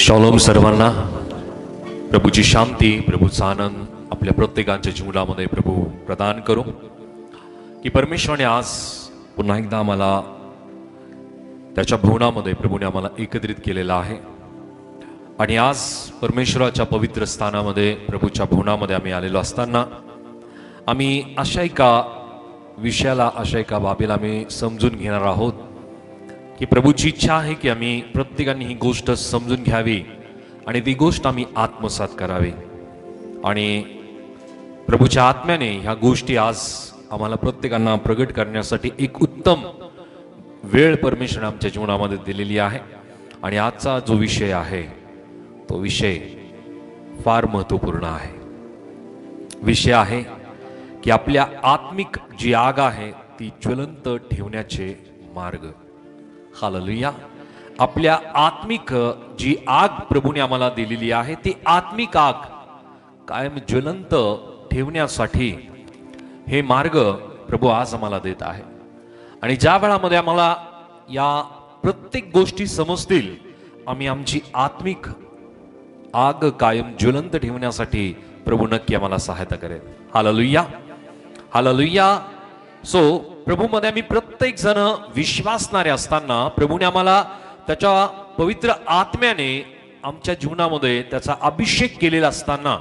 शॉलोम सर्वांना. प्रभूची शांती, प्रभूचा आनंद आपल्या प्रत्येकाच्या जीवनामध्ये प्रभू प्रदान करू. की परमेश्वराने आज पुन्हा एकदा आम्हाला त्याच्या भवनामध्ये प्रभूने आम्हाला एकत्रित केलेलं आहे. आणि आज परमेश्वराच्या पवित्र स्थानामध्ये प्रभूच्या भवनामध्ये आम्ही आलेलो असताना आम्ही अशा एका विषयाला, अशा एका बाबीला आम्ही समजून घेणार आहोत की प्रभूची इच्छा आहे की आम्ही प्रत्येकाने ही गोष्ट समजून घ्यावी आणि ती गोष्ट आम्ही आत्मसात करावी. आणि प्रभूच्या आत्म्याने ह्या गोष्टी आज आम्हाला प्रत्येकांना प्रगट करण्यासाठी एक उत्तम वेळ परमेश्वराने आमच्या जीवनामध्ये दिलेली आहे. आणि आजचा जो विषय आहे तो विषय फार महत्त्वपूर्ण आहे. विषय आहे की आपल्या आत्मिक जी आग आहे ती ज्वलंत ठेवण्याचे मार्ग. हालेलुया. आपल्या आत्मिक जी आग प्रभूने आम्हाला दिलेली आहे ती आत्मिक आग कायम ज्वलंत ठेवण्यासाठी हे मार्ग प्रभू आज आम्हाला देत आहे. आणि ज्या वेळामध्ये आम्हाला या प्रत्येक गोष्टी समजतील, आम्ही आमची आत्मिक आग कायम ज्वलंत ठेवण्यासाठी प्रभू नक्की आम्हाला सहायता करेल. Hallelujah, hallelujah. सो प्रभूमध्ये आम्ही प्रत्येक जण विश्वासणारे असताना प्रभूने आम्हाला त्याच्या पवित्र आत्म्याने आमच्या जीवनामध्ये त्याचा अभिषेक केलेला असताना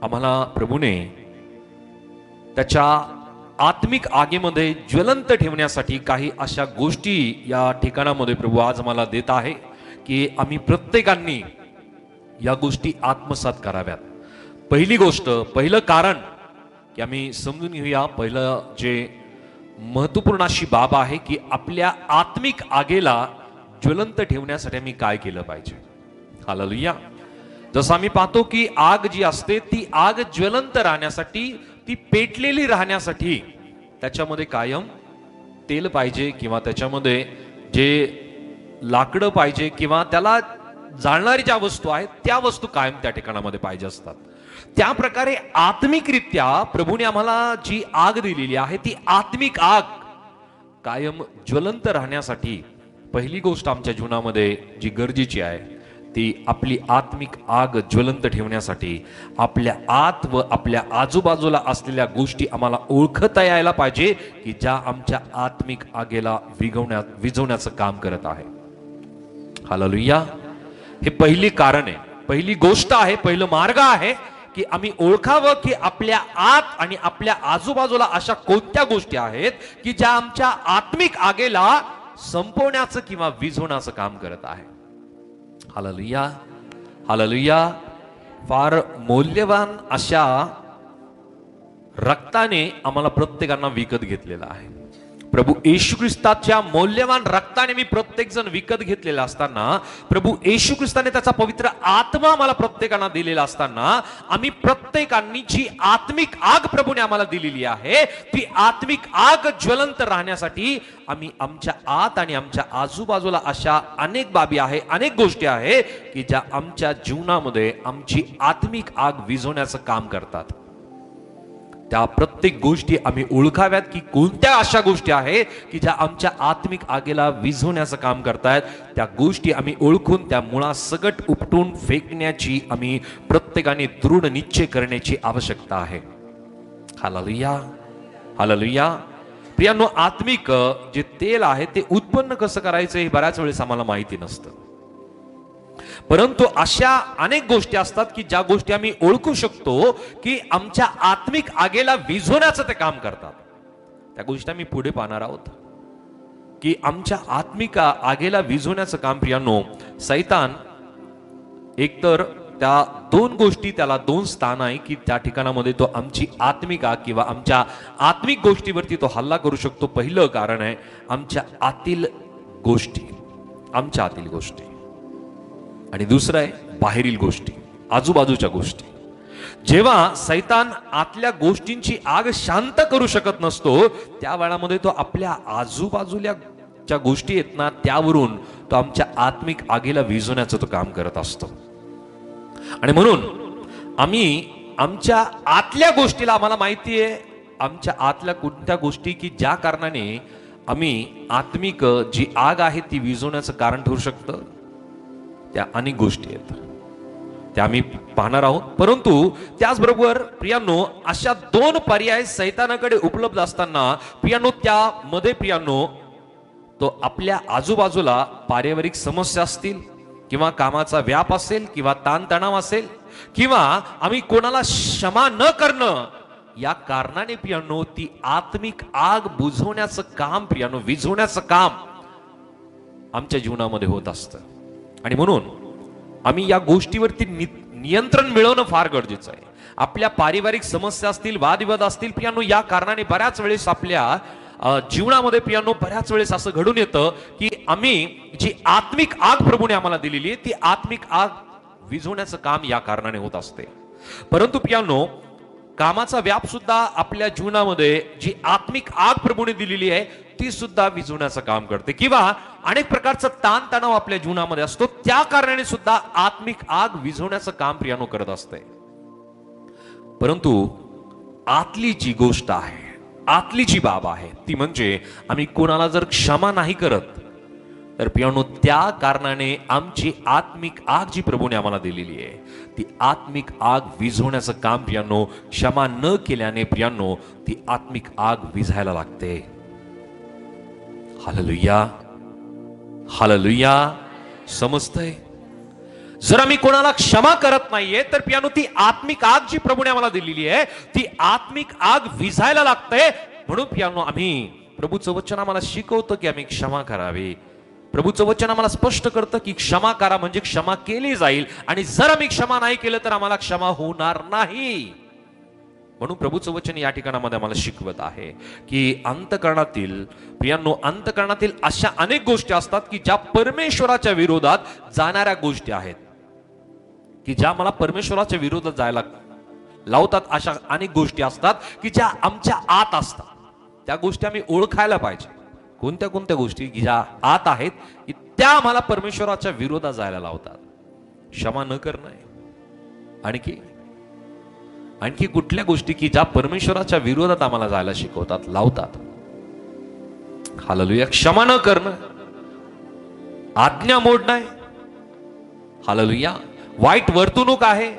आम्हाला प्रभूने त्याच्या आत्मिक आगीमध्ये ज्वलंत ठेवण्यासाठी काही अशा गोष्टी या ठिकाणामध्ये प्रभू आज आम्हाला देत आहे की आम्ही प्रत्येकांनी या गोष्टी आत्मसात कराव्यात. पहिली गोष्ट, पहिलं कारण की आम्ही समजून घेऊया, पहिलं जे महत्वपूर्ण अशी बाब आहे की आपल्या आत्मिक आगेला ज्वलंत ठेवण्यासाठी आम्ही काय केलं पाहिजे. हालेलुया. जसं आम्ही पाहतो की आग जी असते ती आग ज्वलंत राहण्यासाठी, ती पेटलेली राहण्यासाठी त्याच्यामध्ये कायम तेल पाहिजे किंवा त्याच्यामध्ये जे लाकडं पाहिजे किंवा त्याला जाळणारी ज्या वस्तू आहेत त्या वस्तू कायम त्या ठिकाणामध्ये पाहिजे असतात. त्या प्रकारे आत्मिकरित्या प्रभूने आम्हाला जी आग दिलेली आहे ती आत्मिक आग कायम ज्वलंत राहण्यासाठी पहिली गोष्ट आमच्या जीवनामध्ये जी गरजेची आहे ती आपली आत्मिक आग ज्वलंत ठेवण्यासाठी आपल्या आत व आपल्या आजूबाजूला असलेल्या गोष्टी आम्हाला ओळखता यायला पाहिजे की ज्या आमच्या आत्मिक आगेला विझवण्याचं काम करत आहे. हालेलुया. हे पहिली कारण आहे, पहिली गोष्ट आहे, पहिलं मार्ग आहे की आम्ही ओळखावं की आपल्या आत आणि आपल्या आजूबाजूला अशा कोणत्या गोष्टी आहेत की ज्या आमच्या आत्मिक आगेला संपवण्याचं किंवा विझवण्याचं काम करत आहे. Hallelujah, hallelujah. फार मौल्यवान अशा रक्ताने आम्हाला प्रत्येकांना विकत घेतलेला आहे. प्रभू येशू ख्रिस्ताच्या मौल्यवान रक्ताने मी प्रत्येक जण विकत घेतलेला असताना, प्रभू येशू ख्रिस्ताने त्याचा पवित्र आत्मा आम्हाला प्रत्येकांना दिलेला असताना आम्ही प्रत्येकांनी जी आत्मिक आग प्रभूने आम्हाला दिलेली आहे ती आत्मिक आग ज्वलंत राहण्यासाठी आम्ही आमच्या आत आणि आमच्या आजूबाजूला अशा अनेक बाबी आहे, अनेक गोष्टी आहे की ज्या आमच्या जीवनामध्ये आमची आत्मिक आग विझवण्याचं काम करतात. त्या प्रत्येक गोष्टी आम्ही ओळखाव्यात की कोणत्या अशा गोष्टी आहेत की ज्या आमच्या आत्मिक आगेला विझवण्याचं काम करतायत. त्या गोष्टी आम्ही ओळखून त्या मुळासकट उपटून फेकण्याची आम्ही प्रत्येकाने दृढ निश्चय करण्याची आवश्यकता आहे. Hallelujah, hallelujah. प्रियांनो, आत्मिक जे तेल आहे ते उत्पन्न कसं करायचं हे बऱ्याच वेळेस आम्हाला माहिती नसतं. परंतु अशा अनेक गोष्टी असतात की ज्या गोष्टी आम्ही ओळखू शकतो की आमच्या आत्मिक आगेला विझवण्याचं ते काम करतात. त्या गोष्टी आम्ही पुढे पाहणार आहोत की आमच्या आत्मिक आगेला विझवण्याचं काम प्रियांनो सैतान एकतर त्या दोन गोष्टी, त्याला दोन स्थान आहे की त्या ठिकाणामध्ये तो आमची आत्मिक आग किंवा आमच्या आत्मिक गोष्टीवरती तो हल्ला करू शकतो. पहिलं कारण आहे आमच्या आतील गोष्टी, आमच्या आतील गोष्टी. आणि दुसरं आहे बाहेरील गोष्टी, आजूबाजूच्या गोष्टी. जेव्हा सैतान आतल्या गोष्टींची आग शांत करू शकत नसतो त्या वेळामध्ये तो आपल्या आजूबाजूला ज्या गोष्टी आहेत ना त्यावरून तो आमच्या आत्मिक आगीला विझवण्याचं तो काम करत असतो. आणि म्हणून आम्ही आमच्या आतल्या गोष्टीला, आम्हाला माहिती आहे आमच्या आतल्या कोणत्या गोष्टी की ज्या कारणाने आम्ही आत्मिक जी आग आहे ती विझवण्याचं कारण ठरू शकतं. त्या अनेक गोष्टी आहेत, त्या आम्ही पाहणार आहोत. परंतु त्याचबरोबर प्रियांनो, अशा दोन पर्याय सैतानाकडे उपलब्ध असताना प्रियांनो, त्यामध्ये प्रियांनो तो आपल्या आजूबाजूला पारिवारिक समस्या असतील, किंवा कामाचा व्याप असेल, किंवा ताणतणाव असेल, किंवा आम्ही कोणाला क्षमा न करणं या कारणाने प्रियांनो ती आत्मिक आग बुझवण्याचं काम, प्रियांनो विझवण्याचं काम आमच्या जीवनामध्ये होत असतं. आणि म्हणून आम्ही या गोष्टीवरती नियंत्रण मिळवणं फार गरजेचं आहे. आपल्या पारिवारिक समस्या असतील, वादविवाद असतील प्रियांनो, या कारणाने बऱ्याच वेळेस आपल्या जीवनामध्ये प्रियांनो बऱ्याच वेळेस असं घडून येतं की आम्ही जी आत्मिक आग प्रभूने आम्हाला दिलेली आहे ती आत्मिक आग विझवण्याचं काम या कारणाने होत असते. परंतु प्रियांनो, कामाचा व्याप सुद्धा आपल्या जीवनामध्ये जी आत्मिक आग प्रभूने दिलेली आहे ती सुद्धा विझवण्याचं काम करते, किंवा अनेक प्रकारचा ताणतणाव आपल्या जीवनामध्ये असतो, त्या कारणाने सुद्धा आत्मिक आग विझवण्याचं काम प्रियांनो करत असते. परंतु आतली जी गोष्ट आहे, आतली जी बाब आहे ती म्हणजे आम्ही कोणाला जर क्षमा नाही करत तर प्रियांनो त्या कारणाने आमची आत्मिक आग जी प्रभूने आम्हाला दिलेली आहे ती आत्मिक आग विझवण्याचं काम प्रियांनो क्षमा न केल्याने प्रियांनो ती आत्मिक आग विझायला लागते. Hallelujah, hallelujah. समजतंय? जर आम्ही कोणाला क्षमा करत नाहीये तर प्रियांनो ती आत्मिक आग जी प्रभूने आम्हाला दिलेली आहे ती आत्मिक आग विझायला लागते. म्हणून प्रियांनो आम्ही, प्रभूचं वचन आम्हाला शिकवतं की आम्ही क्षमा करावी. प्रभूचं वचन आम्हाला स्पष्ट करतं की क्षमा करा म्हणजे क्षमा केली जाईल, आणि जर आम्ही क्षमा नाही केलं तर आम्हाला क्षमा होणार नाही. म्हणून प्रभूचं वचन या ठिकाणामध्ये आम्हाला शिकवत आहे की अंतःकरणातील, प्रियांनो अंतःकरणातील अशा अनेक गोष्टी असतात की ज्या परमेश्वराच्या विरोधात जाणाऱ्या गोष्टी आहेत, की ज्या मला परमेश्वराच्या विरोधात जायला लावतात. अशा अनेक गोष्टी असतात की ज्या आमच्या आत असतात. त्या गोष्टी आम्ही ओळखायला पाहिजे. कोणत्या कोणत्या गोष्टी की ज्या आत आहेत की त्या आम्हाला परमेश्वराच्या विरोधात जायला लावतात. क्षमा न करणं, आणखी कुठल्या गोष्टी की ज्या परमेश्वराच्या विरोधात आम्हाला जायला शिकवतात, लावतात. हालेलुया. क्षमा न करणं, आज्ञा मोडणं, हालेलुया, वाईट वर्तणूक आहे,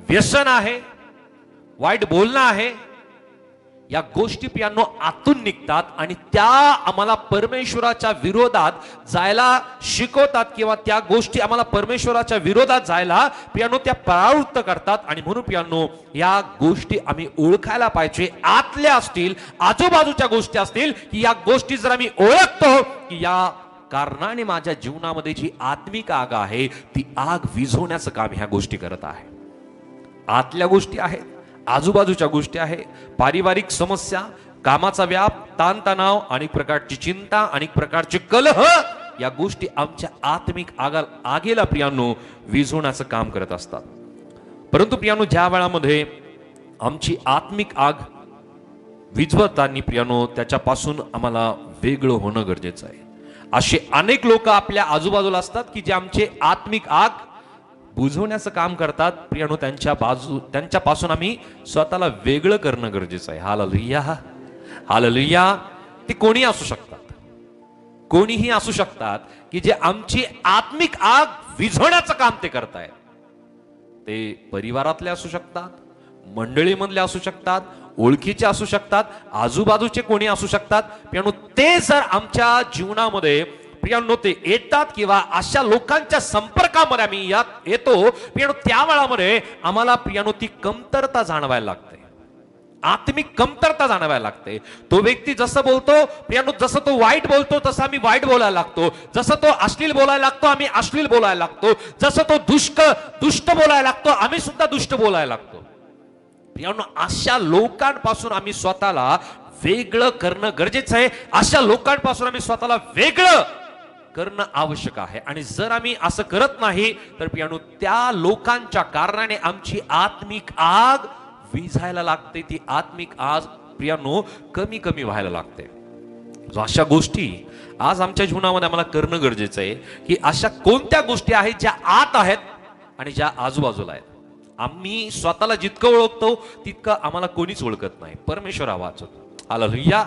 व्यसन आहे, वाईट बोलणं आहे, या गोष्टी प्रियांनो आतून निघतात आणि त्या आम्हाला परमेश्वराच्या विरोधात जायला शिकवतात, किंवा त्या गोष्टी आम्हाला परमेश्वराच्या विरोधात जायला प्रियांनो त्या प्रवृत्त करतात. आणि म्हणून प्रियांनो या गोष्टी आम्ही ओळखायला पाहिजे. आतल्या असतील, आजूबाजूच्या गोष्टी असतील, की या गोष्टी जर आम्ही ओळखतो की या कारणाने माझ्या जीवनामध्ये जी आत्मिक आग आहे ती आग विझवण्याचं काम ह्या गोष्टी करत आहे. आतल्या गोष्टी आहेत, आजूबाजूच्या गोष्टी आहेत, पारिवारिक समस्या, कामाचा व्याप, ताणतणाव, अनेक प्रकारची चिंता, अनेक प्रकारचे कलह, या गोष्टी आमच्या आत्मिक आगेला प्रियांनो विझवण्याचं काम करत असतात. परंतु प्रियांनो ज्या वेळामध्ये आमची आत्मिक आग विझवताना प्रियांनो त्याच्यापासून आम्हाला वेगळं होणं गरजेचं आहे. असे अनेक लोक आपल्या आजूबाजूला असतात की जे आमचे आत्मिक आग बुझवण्याचं काम करतात. प्रियांनो त्यांच्यापासून आम्ही स्वतःला वेगळं करणं गरजेचं आहे. Hallelujah, hallelujah. ते कोणी असू शकतात, कोणीही असू शकतात की जे आमची आत्मिक आग विझवण्याचं काम ते करतायत. ते परिवारातले असू शकतात, मंडळीमधले असू शकतात, ओळखीचे असू शकतात, आजूबाजूचे कोणी असू शकतात. प्रियांनो ते जर आमच्या जीवनामध्ये प्रियांनो ते येतात किंवा अशा लोकांच्या संपर्कामध्ये आम्ही येतो, प्रियांनो त्या वेळामध्ये आम्हाला प्रियांनो ती कमतरता जाणवायला लागते, आत्मिक कमतरता जाणवायला लागते. तो व्यक्ती जसं बोलतो प्रियांनो, जसं तो वाईट बोलतो तसं आम्ही वाईट बोलायला लागतो, जसं तो अश्लील बोलायला लागतो आम्ही अश्लील बोलायला लागतो, जसं तो दुष्ट बोलायला लागतो आम्ही सुद्धा दुष्ट बोलायला लागतो. प्रियांनो अशा लोकांपासून आम्ही स्वतःला वेगळं करणं गरजेचं आहे. अशा लोकांपासून आम्ही स्वतःला वेगळं करणं आवश्यक आहे. आणि जर आम्ही असं करत नाही तर प्रियांनो त्या लोकांच्या कारणाने आमची आत्मिक आग विझायला लागते. ती आत्मिक आग प्रियांनो कमी कमी व्हायला लागते. अशा गोष्टी आज आमच्या जीवनामध्ये आम्हाला करणं गरजेचं आहे की अशा कोणत्या गोष्टी आहेत ज्या आत आहेत आणि ज्या आजूबाजूला आहेत. आम्ही स्वतःला जितकं ओळखतो तितकं आम्हाला कोणीच ओळखत नाही, परमेश्वर वाचतो. हालेलुया.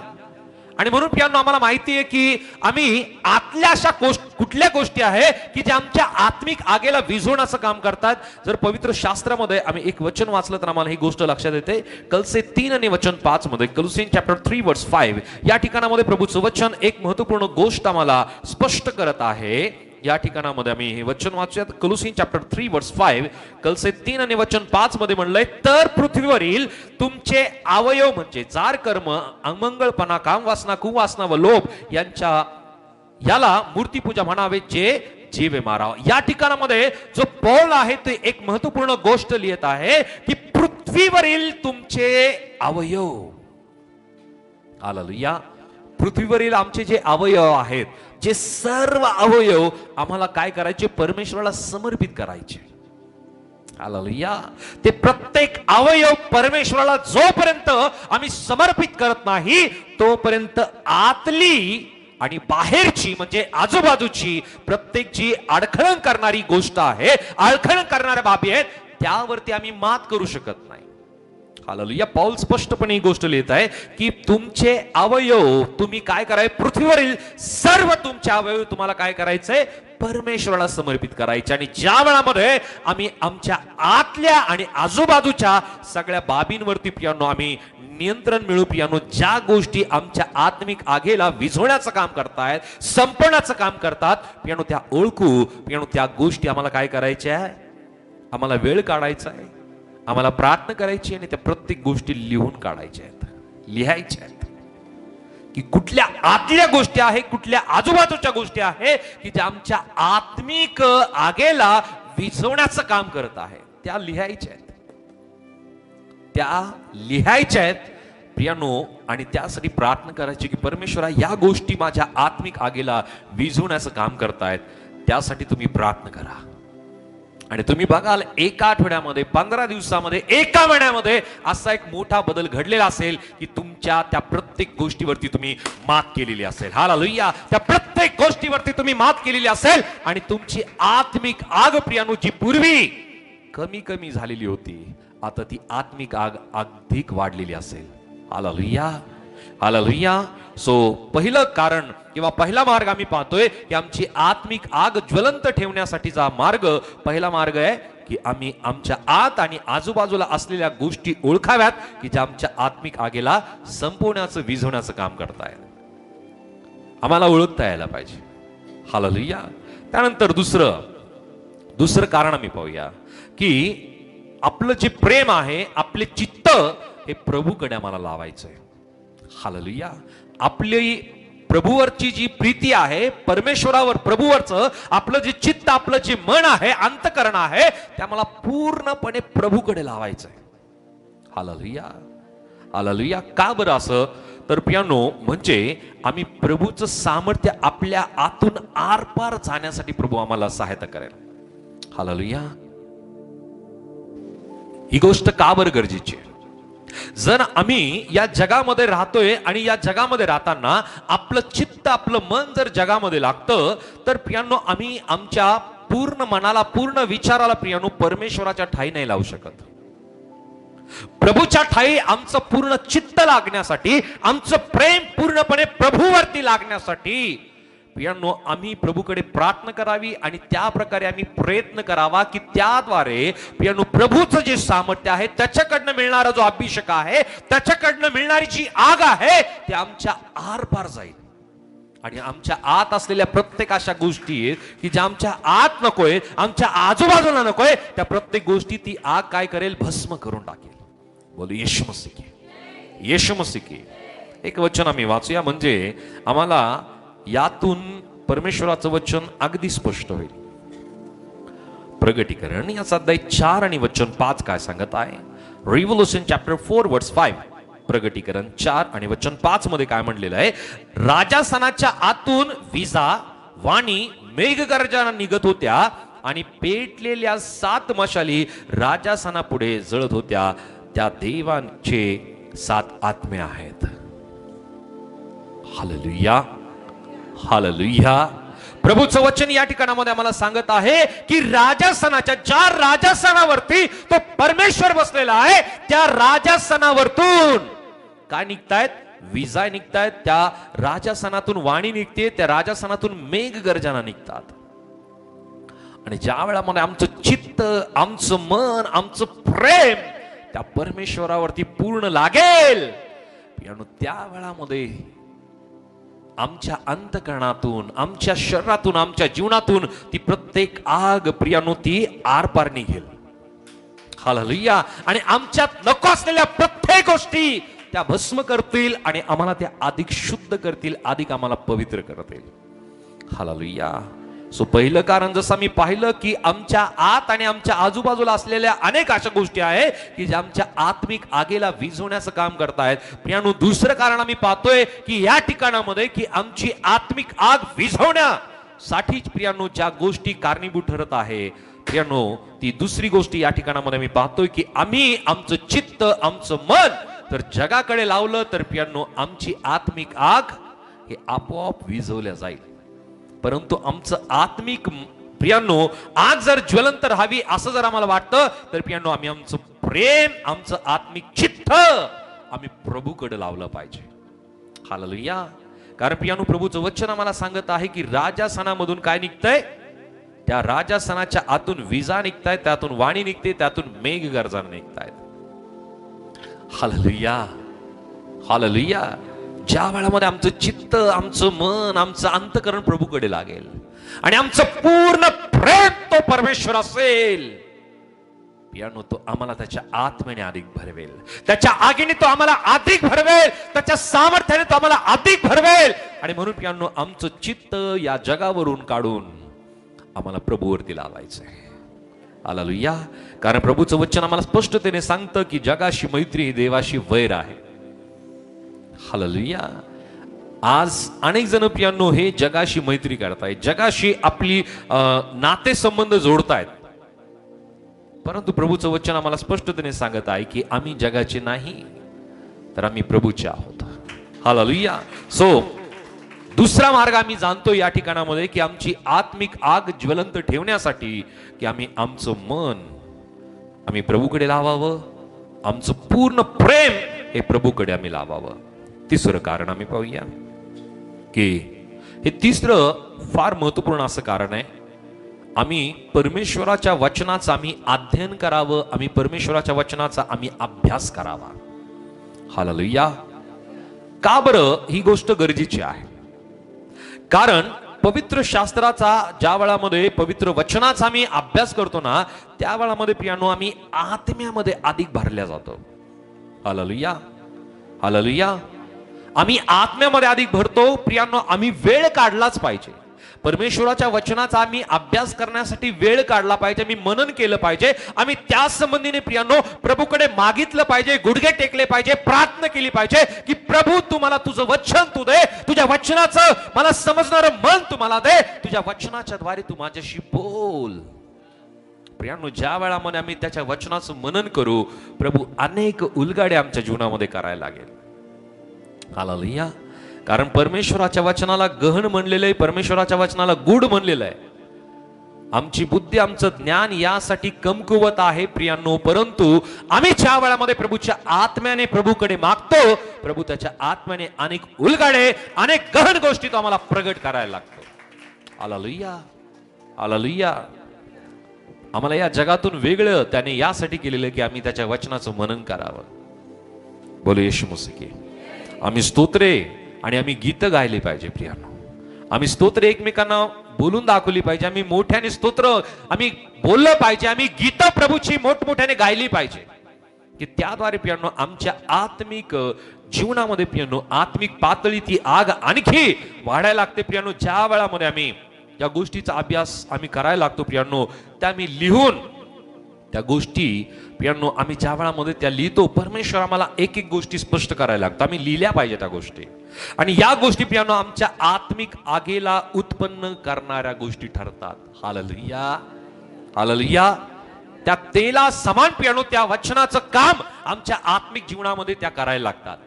आणि म्हणून प्रियांनो आम्हाला माहिती आहे की आम्ही आतल्या अशा कुठल्या गोष्टी आहे की ज्या आमच्या आत्मिक आगेला विझवण्याचं काम करतात. जर पवित्र शास्त्रामध्ये आम्ही एक वचन वाचलं तर आम्हाला ही गोष्ट लक्षात येते. कलसे 3 आणि वचन 5 मध्ये, कलुसिन चॅप्टर 3 वर्स 5 या ठिकाणामध्ये प्रभूचं वचन एक महत्वपूर्ण गोष्ट आम्हाला स्पष्ट करत आहे. या ठिकाणामध्ये आम्ही हे वचन वाचूयात. कलुसिन चॅप्टर 3 वर्स 5, कलसे 3 आणि वचन 5 मध्ये म्हणलंय, तर पृथ्वीवरील तुमचे अवयव म्हणजे जार कर्म, अमंगळपणा, कामवासना, कुवासना व लोभ याला मूर्तीपूजा म्हणावे, जे जीवे मारावा. या ठिकाणामध्ये जो पौल आहे ते एक महत्वपूर्ण गोष्ट लिहित आहे की पृथ्वीवरील तुमचे अवयव, हालेलुया, पृथ्वीवरील आमचे जे अवयव आहेत, जे सर्व अवयव आम्हाला काय करायचे, परमेश्वराला समर्पित करायचे. हालेलुया. ते प्रत्येक अवयव परमेश्वराला जोपर्यंत आम्ही समर्पित करत नाही तोपर्यंत आतली आणि बाहेरची म्हणजे आजूबाजूची प्रत्येक जी अडखळण करणारी गोष्ट आहे, अडखळण करणाऱ्या बाबी आहेत, त्यावरती आम्ही मात करू शकत नाही. हालेलुया. पौल स्पष्टपणे ही गोष्ट लिहित आहे की तुमचे अवयव तुम्ही काय करावे, पृथ्वीवरील सर्व तुमचे अवयव तुम्हाला काय करायचंय, परमेश्वराला समर्पित करायचे. आणि ज्या वेळामध्ये आम्ही आमच्या आतल्या आणि आजूबाजूच्या सगळ्या बाबींवरती प्रियांनो आम्ही नियंत्रण मिळू, प्रियांनो, ज्या गोष्टी आमच्या आत्मिक आगेला विझवण्याचं काम करतायत, संपवण्याचं काम करतात, प्रियांनो त्या ओळखू. प्रियांनो त्या गोष्टी आम्हाला काय करायच्या आहे, आम्हाला वेळ काढायचा आहे, आम्हाला प्रार्थना करायची आणि त्या प्रत्येक गोष्टी लिहून काढायच्या आहेत, लिहायच्या आहेत की कुठल्या आतल्या गोष्टी आहेत, कुठल्या आजूबाजूच्या गोष्टी आहेत की ज्या आमच्या आत्मिक आगेला विझवण्याचं काम करत आहे, त्या लिहायच्या आहेत, त्या लिहायच्या आहेत प्रियांनो. आणि त्यासाठी प्रार्थना करायची की परमेश्वरा, या गोष्टी माझ्या आत्मिक आगेला विझवण्याचं काम करतायत, त्यासाठी तुम्ही प्रार्थना करा. आणि तुम्ही बघाल एका आठवड्यामध्ये, 15 दिवसामध्ये, एका महिन्यामध्ये असा एक मोठा बदल घडलेला असेल की तुमच्या त्या प्रत्येक गोष्टीवरती तुम्ही मात केलेली असेल. हालेलुया. त्या प्रत्येक गोष्टीवरती तुम्ही मात केलेली असेल आणि तुमची आत्मिक आग प्रियांनो जी पूर्वी कमी कमी झालेली होती, आता ती आत्मिक आग अधिक वाढलेली असेल. हालेलुया. हालेलुया. सो पहिलं कारण किंवा पहिला मार्ग आम्ही पाहतोय की आमची आत्मिक आग ज्वलंत ठेवण्यासाठीचा मार्ग, पहिला मार्ग आहे की आम्ही आमच्या आत आणि आजूबाजूला असलेल्या गोष्टी ओळखाव्यात की ज्या आमच्या आत्मिक आगेला संपवण्याचं, विझवण्याचं काम करतायत. आम्हाला ओळखता यायला पाहिजे. हालेलुया. त्यानंतर दुसरं कारण आम्ही पाहूया की आपलं जे प्रेम आहे, आपले चित्त हे प्रभूकडे आम्हाला लावायचंय. हालेलुया. आपली प्रभूवरची जी प्रीती आहे, परमेश्वरावर, प्रभूवरचं आपलं जे चित्त, आपलं जे मन आहे, अंतकरण आहे, ते आम्हाला पूर्णपणे प्रभूकडे लावायचंय. हालेलुया. हालेलुया. का बरं असं, तर प्रियांनो म्हणजे आम्ही प्रभूचं सामर्थ्य आपल्या आतून आरपार जाण्यासाठी प्रभू आम्हाला सहायता करेल. हालेलुया. ही गोष्ट का बरं गरजेची आहे? जर आम्ही या जगामध्ये राहतोय आणि या जगामध्ये राहताना आपलं चित्त, आपलं मन जर जगामध्ये लागतं, तर प्रियांनो आम्ही आमच्या पूर्ण मनाला, पूर्ण विचाराला प्रियांनो परमेश्वराच्या ठाई नाही लावू शकत. प्रभूच्या ठाई आमचं पूर्ण चित्त लागण्यासाठी, आमचं प्रेम पूर्णपणे प्रभूवरती लागण्यासाठी प्रियांनो आम्ही प्रभूकडे प्रार्थना करावी आणि त्या प्रकारे आम्ही प्रयत्न करावा की त्याद्वारे प्रियांनो प्रभूचं जे सामर्थ्य आहे, त्याच्याकडनं मिळणारा जो अभिषेक आहे, त्याच्याकडनं मिळणारी जी आग आहे, ते आमच्या आरपार जाईल आणि आमच्या आत असलेल्या प्रत्येक अशा गोष्टी की ज्या आमच्या आत नकोय, आमच्या आजूबाजूला नकोय, त्या प्रत्येक गोष्टी ती आग काय करेल, भस्म करून टाकेल. बोलू येशू मसीह की, येशू मसीह की. एक वचन आम्ही वाचूया म्हणजे आम्हाला यातून परमेश्वराचं वचन अगदी स्पष्ट होईल. प्रगटीकरण याचा अध्याय 4 आणि वचन 5 काय सांगत आहे? रिव्होल्यूशन चॅप्टर 4 वर्स 5. प्रगटीकरण 4 आणि वचन 5 मध्ये काय म्हणलेलं आहे? राजासनाच्या आतून विजा, वाणी, मेघगर्जना निघत होत्या आणि पेटलेल्या 7 मशाली राजासनापुढे जळत होत्या. त्या देवांचे 7 आत्मे आहेत. हालेलुया. हालेलुया. प्रभूचं वचन या ठिकाणामध्ये आम्हाला सांगत आहे की राजासनाच्या, ज्या राजासनावरती तो परमेश्वर बसलेला आहे, त्या राजासनावरतून काय निघतायत? विजा निघतायत, त्या राजासनातून वाणी निघते, त्या राजासनातून मेघ गर्जना निघतात. आणि ज्या वेळामध्ये आमचं चित्त, आमचं मन, आमचं प्रेम त्या परमेश्वरावरती पूर्ण लागेल, त्या वेळामध्ये आमच्या अंतःकरणातून, आमच्या शरीरातून, आमच्या जीवनातून ती प्रत्येक आग प्रियानो ती आरपार निघेल. हालेलुया. आणि आमच्यात नको असलेल्या प्रत्येक गोष्टी त्या भस्म करतील आणि आम्हाला त्या अधिक शुद्ध करतील, अधिक आम्हाला पवित्र करतील. हालेलुया. सो पहिलं कारण जसं मी पाहिलं की आमच्या आत आणि आमच्या आजूबाजूला असलेल्या अनेक अशा गोष्टी आहेत की ज्या आमच्या आत्मिक आगेला विझवण्याचं काम करतायत. प्रियानो, दुसरं कारण आम्ही पाहतोय की या ठिकाणामध्ये की आमची आत्मिक आग विझवण्यासाठीच प्रियानो ज्या गोष्टी कारणीभूत ठरत आहे, प्रियानो ती दुसरी गोष्ट या ठिकाणामध्ये मी पाहतोय की आम्ही आमचं चित्त, आमचं मन तर जगाकडे लावलं तर प्रियानो आमची आत्मिक आग हे आपोआप विझवल्या जाईल. परंतु आमचं आत्मिक प्रियानो आग जर ज्वलंत राहावी असं जर आम्हाला वाटतं तर प्रियानो आम्ही आमचं प्रेम, आमचं आत्मिक चित्त आम्ही प्रभूकडे लावलं पाहिजे. हालेलुया. कारण प्रियानो प्रभूचं वचन आम्हाला सांगत आहे की राजासनामधून काय निघतंय, त्या राजासनाच्या आतून विजा निघतायत, त्यातून वाणी निघते, त्यातून मेघ गर्जना निघतायत. हालेलुया. हालेलुया. ज्या वेळामध्ये आमचं चित्त, आमचं मन, आमचं अंतःकरण प्रभूकडे लागेल आणि आमचं पूर्ण प्रेम तो परमेश्वर असेल, पियानो तो आम्हाला त्याच्या आत्म्याने अधिक भरवेल, त्याच्या आगीने तो आम्हाला अधिक भरवेल, त्याच्या सामर्थ्याने तो आम्हाला अधिक भरवेल. आणि म्हणून पियानो आमचं चित्त या जगावरून काढून आम्हाला प्रभूवरती लावायचंय. हालेलुया. कारण प्रभूचं वचन आम्हाला स्पष्टतेने सांगतं की जगाशी मैत्री देवाशी वैर आहे. हालेलुया. आज अनेक जण प्रियानो हे जगाशी मैत्री करतायत, जगाशी आपली नातेसंबंध जोडतायत. परंतु प्रभूचं वचन आम्हाला स्पष्टतेने सांगत आहे की आम्ही जगाचे नाही तर आम्ही प्रभूचे आहोत. हालेलुया. सो दुसरा मार्ग आम्ही जाणतो या ठिकाणामध्ये की आमची आत्मिक आग ज्वलंत ठेवण्यासाठी की आम्ही आमचं मन आम्ही प्रभूकडे लावावं, आमचं पूर्ण प्रेम हे प्रभूकडे आम्ही लावावं. तिसरं कारण आम्ही पाहूया की हे तिसरं फार महत्वपूर्ण असं कारण आहे, आम्ही परमेश्वराच्या वचनाचं आम्ही अध्ययन करावं, आम्ही परमेश्वराच्या वचनाचा आम्ही अभ्यास करावा. हालेलुया. का बरं ही गोष्ट गरजेची आहे? कारण पवित्र शास्त्राचा ज्या वेळामध्ये पवित्र वचनाचा आम्ही अभ्यास करतो ना, त्या वेळामध्ये प्रियानो आम्ही आत्म्यामध्ये अधिक भरल्या जातो. हालेलुया. हालेलुया. आम्ही आत्म्यामध्ये अधिक भरतो. प्रियानो आम्ही वेळ काढलाच पाहिजे, परमेश्वराच्या वचनाचा आम्ही अभ्यास करण्यासाठी वेळ काढला पाहिजे, मी मनन केलं पाहिजे, आम्ही त्या संबंधीने प्रियानो प्रभूकडे मागितलं पाहिजे, गुडघे टेकले पाहिजे, प्रार्थना केली पाहिजे की प्रभू तू मला तुझं वचन तू दे, तुझ्या वचनाचं मला समजणारं मन तू मला दे, तुझ्या वचनाच्या द्वारे तू माझ्याशी बोल. प्रियानो ज्या वेळामध्ये आम्ही त्याच्या वचनाचं मनन करू, प्रभू अनेक उलगाडे आमच्या जीवनामध्ये करायला लागेल. हालेलुया. कारण परमेश्वराच्या वचनाला गहन म्हणलेलं आहे, परमेश्वराच्या वचनाला गूढ म्हणलेलं आहे. आमची बुद्धी, आमचं ज्ञान यासाठी कमकुवत आहे प्रियांनो, परंतु आम्ही ज्या वेळामध्ये प्रभूच्या आत्म्याने प्रभूकडे मागतो, प्रभू त्याच्या आत्म्याने अनेक उलगाडे, अनेक गहन गोष्टी तो आम्हाला प्रगट करायला लागतो. हालेलुया. हालेलुया. आम्हाला या जगातून वेगळं त्याने यासाठी केलेलं की आम्ही त्याच्या वचनाचं मनन करावं. बोलो येशू मसीह की. आम्ही स्तोत्रे आणि आम्ही गीत गायले पाहिजे प्रियानो. आम्ही स्तोत्र एकमेकांना बोलून दाखवली पाहिजे, आम्ही मोठ्याने स्तोत्र आम्ही बोललं पाहिजे, आम्ही गीत प्रभूची मोठमोठ्याने गायली पाहिजे की त्याद्वारे प्रियानो आमच्या आत्मिक जीवनामध्ये प्रियानो आत्मिक पातळी ती आग आणखी वाढायला लागते. प्रियानो ज्या वेळामध्ये आम्ही या गोष्टीचा अभ्यास आम्ही करायला लागतो प्रियानो, त्या मी लिहून त्या गोष्टी प्रियानो आम्ही ज्या वेळामध्ये त्या लिहितो, परमेश्वर आम्हाला एक एक गोष्टी स्पष्ट करायला लागतो, आम्ही लिहिल्या पाहिजे त्या गोष्टी. आणि या गोष्टी प्रियानो आमच्या आत्मिक आगेला उत्पन्न करणाऱ्या गोष्टी ठरतात. हालेलुया. हालेलुया. त्या तेला समान प्रियानो त्या वचनाचं काम आमच्या आत्मिक जीवनामध्ये त्या करायला लागतात.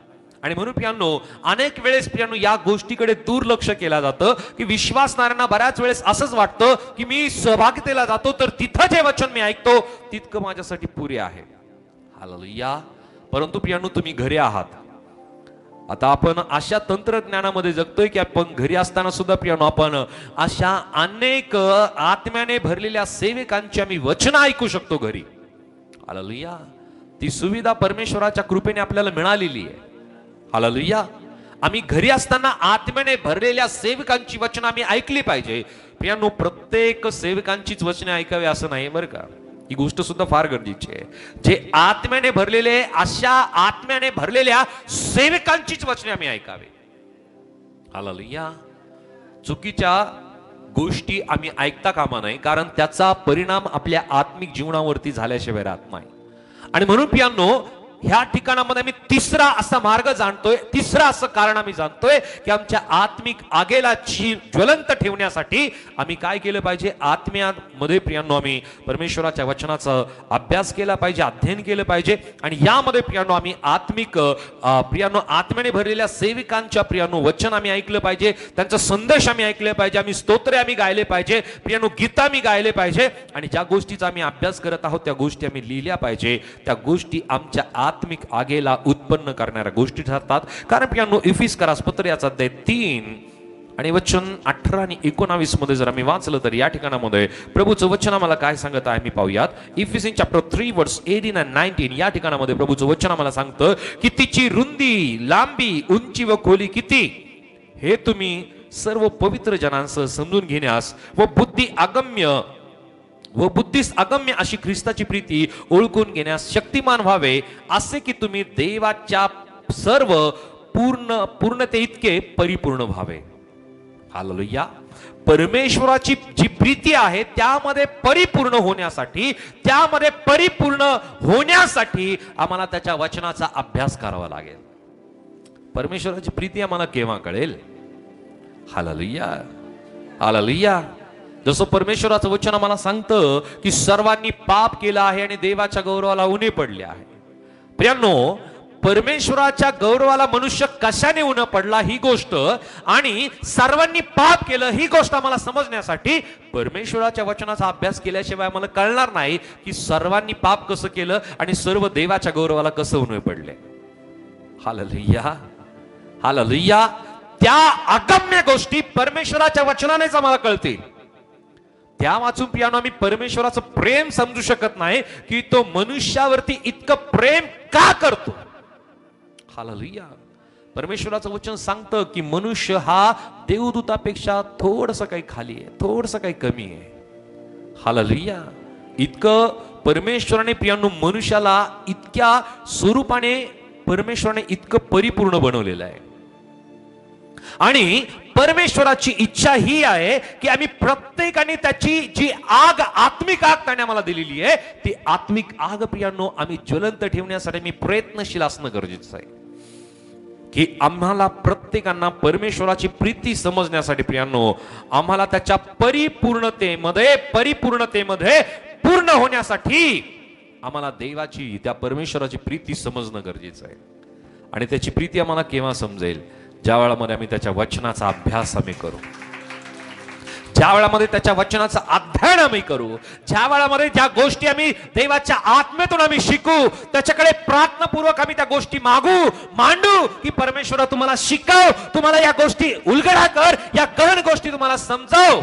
आणि म्हणून प्रियानो अनेक वेळेस प्रियानो या गोष्टीकडे दुर्लक्ष केलं जातं की विश्वासणाऱ्यांना बऱ्याच वेळेस असंच वाटतं की मी सहभागितेला जातो तर तिथं जे वचन मी ऐकतो तितकं माझ्यासाठी पुरे आहे. हालेलुया. परंतु प्रियानो तुम्ही घरी आहात, आता आपण अशा तंत्रज्ञानामध्ये जगतोय की आपण घरी असताना सुद्धा प्रियानो आपण अशा अनेक आत्म्याने भरलेल्या सेवकांची आम्ही वचन ऐकू शकतो घरी. हालेलुया. ती सुविधा परमेश्वराच्या कृपेने आपल्याला मिळालेली आहे. हालेलुया. आम्ही घरी असताना आत्म्याने भरलेल्या सेवकांची वचन आम्ही ऐकली पाहिजे. प्रियानो, प्रत्येक सेवकांचीच वचने ऐकावे असं नाही बरं का. ही गोष्ट सुद्धा फार गरजेची आहे. जे आत्म्याने भरलेले, अशा आत्म्याने भरलेल्या सेवकांचीच वचने आम्ही ऐकावे. हालेलुया. चुकीच्या गोष्टी आम्ही ऐकता कामा नये, कारण त्याचा परिणाम आपल्या आत्मिक जीवनावरती झाल्याशिवाय राहत नाही. आणि म्हणून प्रियांनो, ह्या ठिकाणामध्ये आम्ही तिसरा असा मार्ग जाणतोय, तिसरा असं कारण आम्ही जाणतोय की आमच्या आत्मिक आगेला ज्वलंत ठेवण्यासाठी आम्ही काय केलं पाहिजे. आत्म्यामध्ये प्रियांनो आम्ही परमेश्वराच्या वचनाचा अभ्यास केला पाहिजे, अध्ययन केलं पाहिजे. आणि यामध्ये प्रियांनो आम्ही प्रियांनो आत्म्याने भरलेल्या सेविकांच्या प्रियांनो वचन आम्ही ऐकलं पाहिजे, त्यांचा संदेश आम्ही ऐकले पाहिजे, आम्ही स्तोत्रे आम्ही गायले पाहिजे, प्रियांनो गीता आम्ही गायले पाहिजे. आणि ज्या गोष्टीचा आम्ही अभ्यास करत आहोत त्या गोष्टी आम्ही लिहिल्या पाहिजे. त्या गोष्टी आमच्या आत्मिक आगेला उत्पन्न करणाऱ्या गोष्टी ठरतात. कारण प्रियांनो, इफिसकरास पत्र याचा अध्याय 3 आणि वचन 18 आणि 19 मध्ये जर आम्ही वाचलं तर या ठिकाणामध्ये प्रभूचं वचन आम्हाला काय सांगत आहे आम्ही पाहूयात. इफिसियन चॅप्टर 3 वर्स 18 and 19 या ठिकाणामध्ये प्रभूचं वचन आम्हाला सांगतं की तिची रुंदी, लांबी, उंची व खोली किती हे तुम्ही सर्व पवित्र जनांसह समजून घेण्यास व बुद्धीस अगम्य अशी ख्रिस्ताची प्रीती ओळखून घेण्यास शक्तिमान व्हावे, असे की तुम्ही देवाच्या सर्व पूर्णते इतके परिपूर्ण व्हावे. हालेलुया. परमेश्वराची जी प्रीती आहे त्यामध्ये परिपूर्ण होण्यासाठी आम्हाला त्याच्या वचनाचा अभ्यास करावा लागेल. परमेश्वराची प्रीती आम्हाला केव्हा कळेल. हालेलुया. हालेलुया. जसं परमेश्वराचं वचन आम्हाला सांगतं की सर्वांनी पाप केलं आहे आणि देवाच्या गौरवाला उणे पडले आहे. प्रियांनो, परमेश्वराच्या गौरवाला मनुष्य कशाने उणे पडला ही गोष्ट आणि सर्वांनी पाप केलं ही गोष्ट आम्हाला समजण्यासाठी परमेश्वराच्या वचनाचा अभ्यास केल्याशिवाय आम्हाला कळणार नाही की सर्वांनी पाप कसं केलं आणि सर्व देवाच्या गौरवाला कसं उणे पडले. हालेलुया. हालेलुया. त्या अगम्य गोष्टी परमेश्वराच्या वचनानेच आम्हाला कळतील. त्या वाचून प्रियानो आम्ही परमेश्वराचं प्रेम समजू शकत नाही की तो मनुष्यावरती इतकं प्रेम का करतो. हालेलुया. परमेश्वराचं वचन सांगतं की मनुष्य हा देवदूतापेक्षा थोडंसं काही खाली आहे, थोडंसं काही कमी आहे. हालेलुया. इतकं परमेश्वराने प्रियानो मनुष्याला इतक्या स्वरूपाने परमेश्वराने इतकं परिपूर्ण बनवलेलं आहे. आणि परमेश्वराची इच्छा ही आहे की आम्ही प्रत्येकाने त्याची जी आग, आत्मिक आग त्याने आम्हाला दिलेली आहे, ती आत्मिक आग प्रियांनो आम्ही ज्वलंत ठेवण्यासाठी मी प्रयत्नशील असणं गरजेचं आहे. की आम्हाला प्रत्येकांना परमेश्वराची प्रीती समजण्यासाठी प्रियांनो आम्हाला त्याच्या परिपूर्णतेमध्ये पूर्ण होण्यासाठी आम्हाला देवाची, त्या परमेश्वराची प्रीती समजणं गरजेचं आहे. आणि त्याची प्रीती आम्हाला केव्हा समजेल. ज्या वेळामध्ये आम्ही त्याच्या वचनाचा अभ्यास आम्ही करू, ज्या वेळामध्ये त्याच्या वचनाचा अध्ययन आम्ही करू, ज्या वेळामध्ये ज्या गोष्टी आम्ही देवाच्या आत्म्यातून आम्ही शिकू, त्याच्याकडे प्रार्थनापूर्वक आम्ही त्या गोष्टी मांडू की परमेश्वरा तुम्हाला शिकव, तुम्हाला या गोष्टी उलगडा कर, या गहन गोष्टी तुम्हाला समजाव.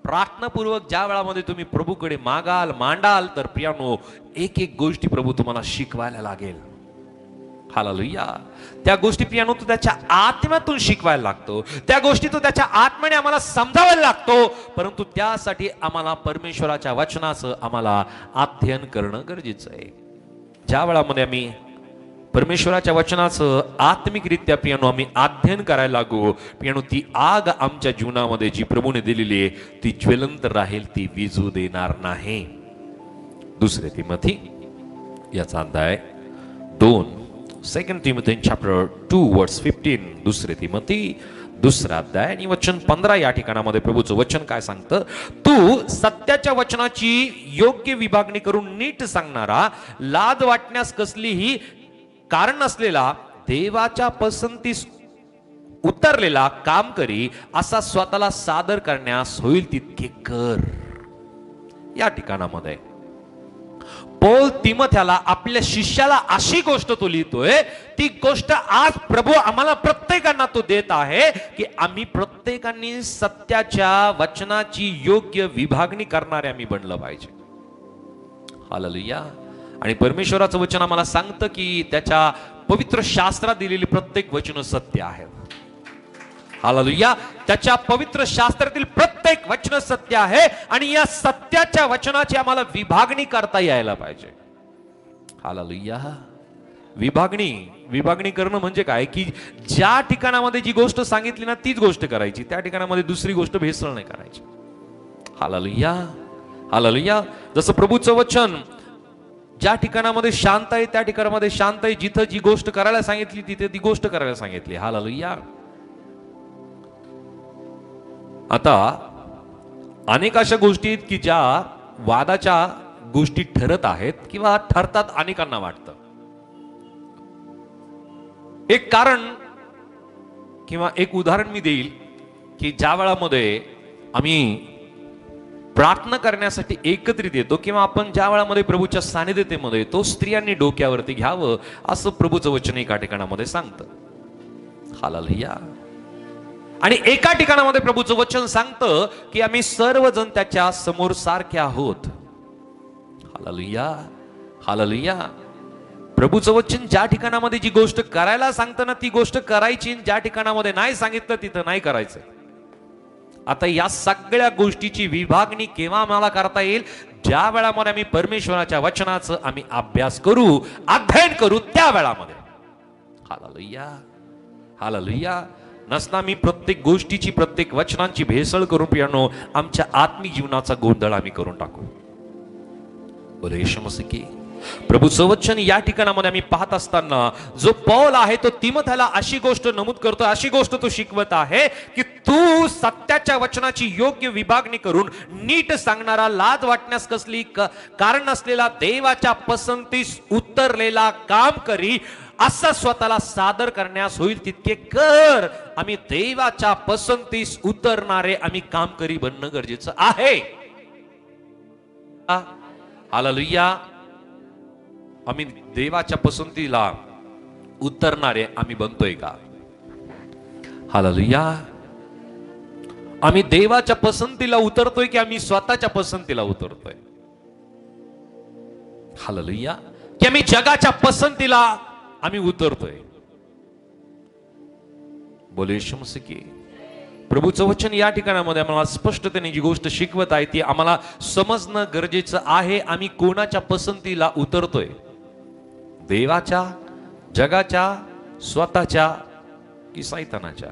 प्रार्थनापूर्वक ज्या वेळामध्ये तुम्ही प्रभूकडे मांडाल तर प्रियानो एक एक गोष्टी प्रभू तुम्हाला शिकवायला लागेल. हालेलुया. त्या गोष्टी प्रियानो तो त्याच्या आत्म्यातून शिकवायला लागतो, त्या गोष्टी तो त्याच्या आत्म्याने आम्हाला समजावायला लागतो. परंतु त्यासाठी आम्हाला परमेश्वराच्या वचनाचं आम्हाला अध्ययन करणं गरजेचं आहे. ज्या वेळामध्ये आम्ही परमेश्वराच्या वचनाचं आत्मिकरित्या प्रियानो आम्ही अध्ययन करायला लागू, प्रियानो ती आग आमच्या जीवनामध्ये जी प्रभूने दिलेली आहे ती ज्वलंत राहील, ती विझू देणार नाही. दुसरे तिमोथी याचा अध्याय 2, 2 Timothy chapter 2 verse 15. दुसरे तिमोथी दुसरा अध्याय आणि वचन 15 या ठिकाणामध्ये प्रभूचं वचन काय सांगतं. तू सत्याच्या वचनाची योग्य विभागणी करून नीट सांगणारा, लाज वाटण्यास कसलीही कारण नसलेला, देवाच्या पसंतीस उतरलेला काम करी, असा स्वतःला सादर करण्यास होईल तितके कर. या ठिकाणामध्ये पौल तिमोथ्याला, आपल्या शिष्याला अशी गोष्ट तो लिहितोय, ती गोष्ट आज प्रभू आम्हाला प्रत्येकांना तो देत आहे की आम्ही प्रत्येकांनी सत्याच्या वचनाची योग्य विभागणी करणारे आम्ही बनलं पाहिजे. हालेलुया. आणि परमेश्वराचं वचन आम्हाला सांगतं की त्याच्या पवित्र शास्त्रात दिलेली प्रत्येक वचन सत्य आहेत. हालेलुया. त्याच्या पवित्र शास्त्रातील प्रत्येक वचन सत्य आहे आणि या सत्याच्या वचनाची आम्हाला विभागणी करता यायला पाहिजे. हालेलुया. विभागणी करणं म्हणजे काय की ज्या ठिकाणामध्ये जी गोष्ट सांगितली ना तीच गोष्ट करायची, त्या ठिकाणामध्ये दुसरी गोष्ट भेसळ नाही करायची. हालेलुया. हालेलुया. जसं प्रभूचं वचन ज्या ठिकाणामध्ये शांत आहे त्या ठिकाणामध्ये शांत आहे, जिथं जी गोष्ट करायला सांगितली तिथे ती गोष्ट करायला सांगितली. हालेलुया. आता अनेक अशा गोष्टी आहेत की ज्या वादाच्या गोष्टी ठरत आहेत किंवा ठरतात अनेकांना वाटतं. एक कारण किंवा एक उदाहरण मी देईल की ज्या वेळामध्ये आम्ही प्रार्थना करण्यासाठी एकत्रित येतो किंवा आपण ज्या वेळामध्ये प्रभूच्या सानिध्यतेमध्ये येतो, स्त्रियांनी डोक्यावरती घ्यावं असं प्रभूचं वचन एका ठिकाणामध्ये सांगतं. हालेलुया. आणि एका ठिकाणामध्ये प्रभूचं वचन सांगतं की आम्ही सर्वजण त्याच्या समोर सारखे आहोत. हालेलुया. हालेलुया. प्रभूचं वचन ज्या ठिकाणामध्ये जी गोष्ट करायला सांगतं ना ती गोष्ट करायची, ज्या ठिकाणामध्ये नाही सांगितलं तिथं नाही करायचं. आता या सगळ्या गोष्टीची विभागणी केव्हा आम्हाला करता येईल? ज्या वेळामध्ये आम्ही परमेश्वराच्या वचनाचं आम्ही अभ्यास करू, अध्ययन करू त्या वेळामध्ये. हालेलुया. हालेलुया. नसता मी प्रत्येक गोष्टीची प्रत्येक वचनांची भेसळ करून पियानो आमच्या आत्मिक जीवनाचा गोंधळ आम्ही करून टाकू. बोले येशू मसीह की. प्रभूचं वचन या ठिकाणामध्ये आम्ही पाहत असताना जो पौल आहे तो तिमोथ्याला अशी गोष्ट नमूद करतो, अशी गोष्ट तो शिकवत आहे की तू सत्याच्या वचनाची योग्य विभागणी करून नीट सांगणारा, लाज वाटण्यास कसली कारण नसलेला, देवाच्या पसंतीस उतरलेला काम करी, असं स्वतःला सादर करण्यास होईल तितके कर. आम्ही देवाच्या पसंतीस उतरणारे आम्ही काम करी बनणं गरजेचं आहे. हालेलुया. आम्ही देवाच्या पसंतीला उतरणारे आम्ही बनतोय का? हालेलुया. आम्ही देवाच्या पसंतीला उतरतोय की आम्ही स्वतःच्या पसंतीला उतरतोय? हालेलुया. की आम्ही जगाच्या पसंतीला आम्ही उतरतोय? बोले येशू मसीह की. प्रभूचं वचन या ठिकाणामध्ये आम्हाला स्पष्टतेने जी गोष्ट शिकवत आहे ती आम्हाला समजणं गरजेचं आहे. आम्ही कोणाच्या पसंतीला उतरतोय? देवाच्या, जगाच्या, स्वतःच्या की सैतानाच्या?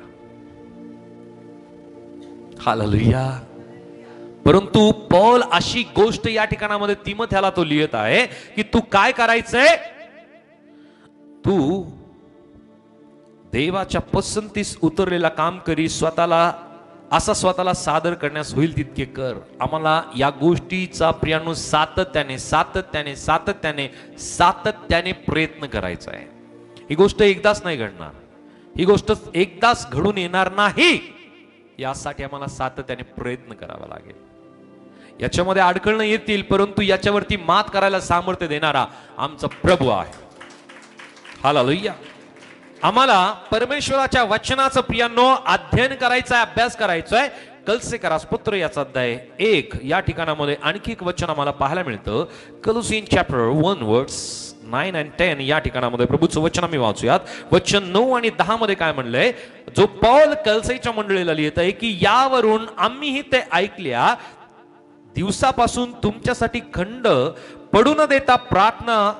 हालेलुया. परंतु पौल अशी गोष्ट या ठिकाणामध्ये तिमोथ्याला तो लिहित आहे की तू काय करायचंय? तू देवाच्या पसंतीस उतरलेला काम करी, स्वतःला सादर करण्यास होईल तितके कर. आम्हाला या गोष्टीचा प्रियानो सातत्याने प्रयत्न करायचा आहे. ही गोष्ट एकदाच नाही घडणार, ही गोष्ट एकदाच घडून येणार नाही. यासाठी आम्हाला सातत्याने प्रयत्न करावा लागेल. याच्यामध्ये अडखळणं येतील, परंतु याच्यावरती मात करायला सामर्थ्य देणारा आमचा प्रभू आहे. हालेलुया. आम्हाला परमेश्वराच्या वचनाचं प्रियांनो अध्ययन करायचं आहे, अभ्यास करायचा आहे. कलसेकरास पत्र याचा अध्याय 1 या ठिकाणामध्ये आणखी एक वचन आम्हाला पाहायला मिळतं. कलोसियन चॅप्टर 1 वर्स 9 and 10 या ठिकाणामध्ये प्रभूचं वचन आम्ही वाचूयात. वचन 9 आणि 10 मध्ये काय म्हणलंय? जो पौल कलसेच्या मंडळीला लिहित आहे की यावरून आम्हीही ते ऐकल्या दिवसापासून तुमच्यासाठी खंड पडू न देता प्रार्थना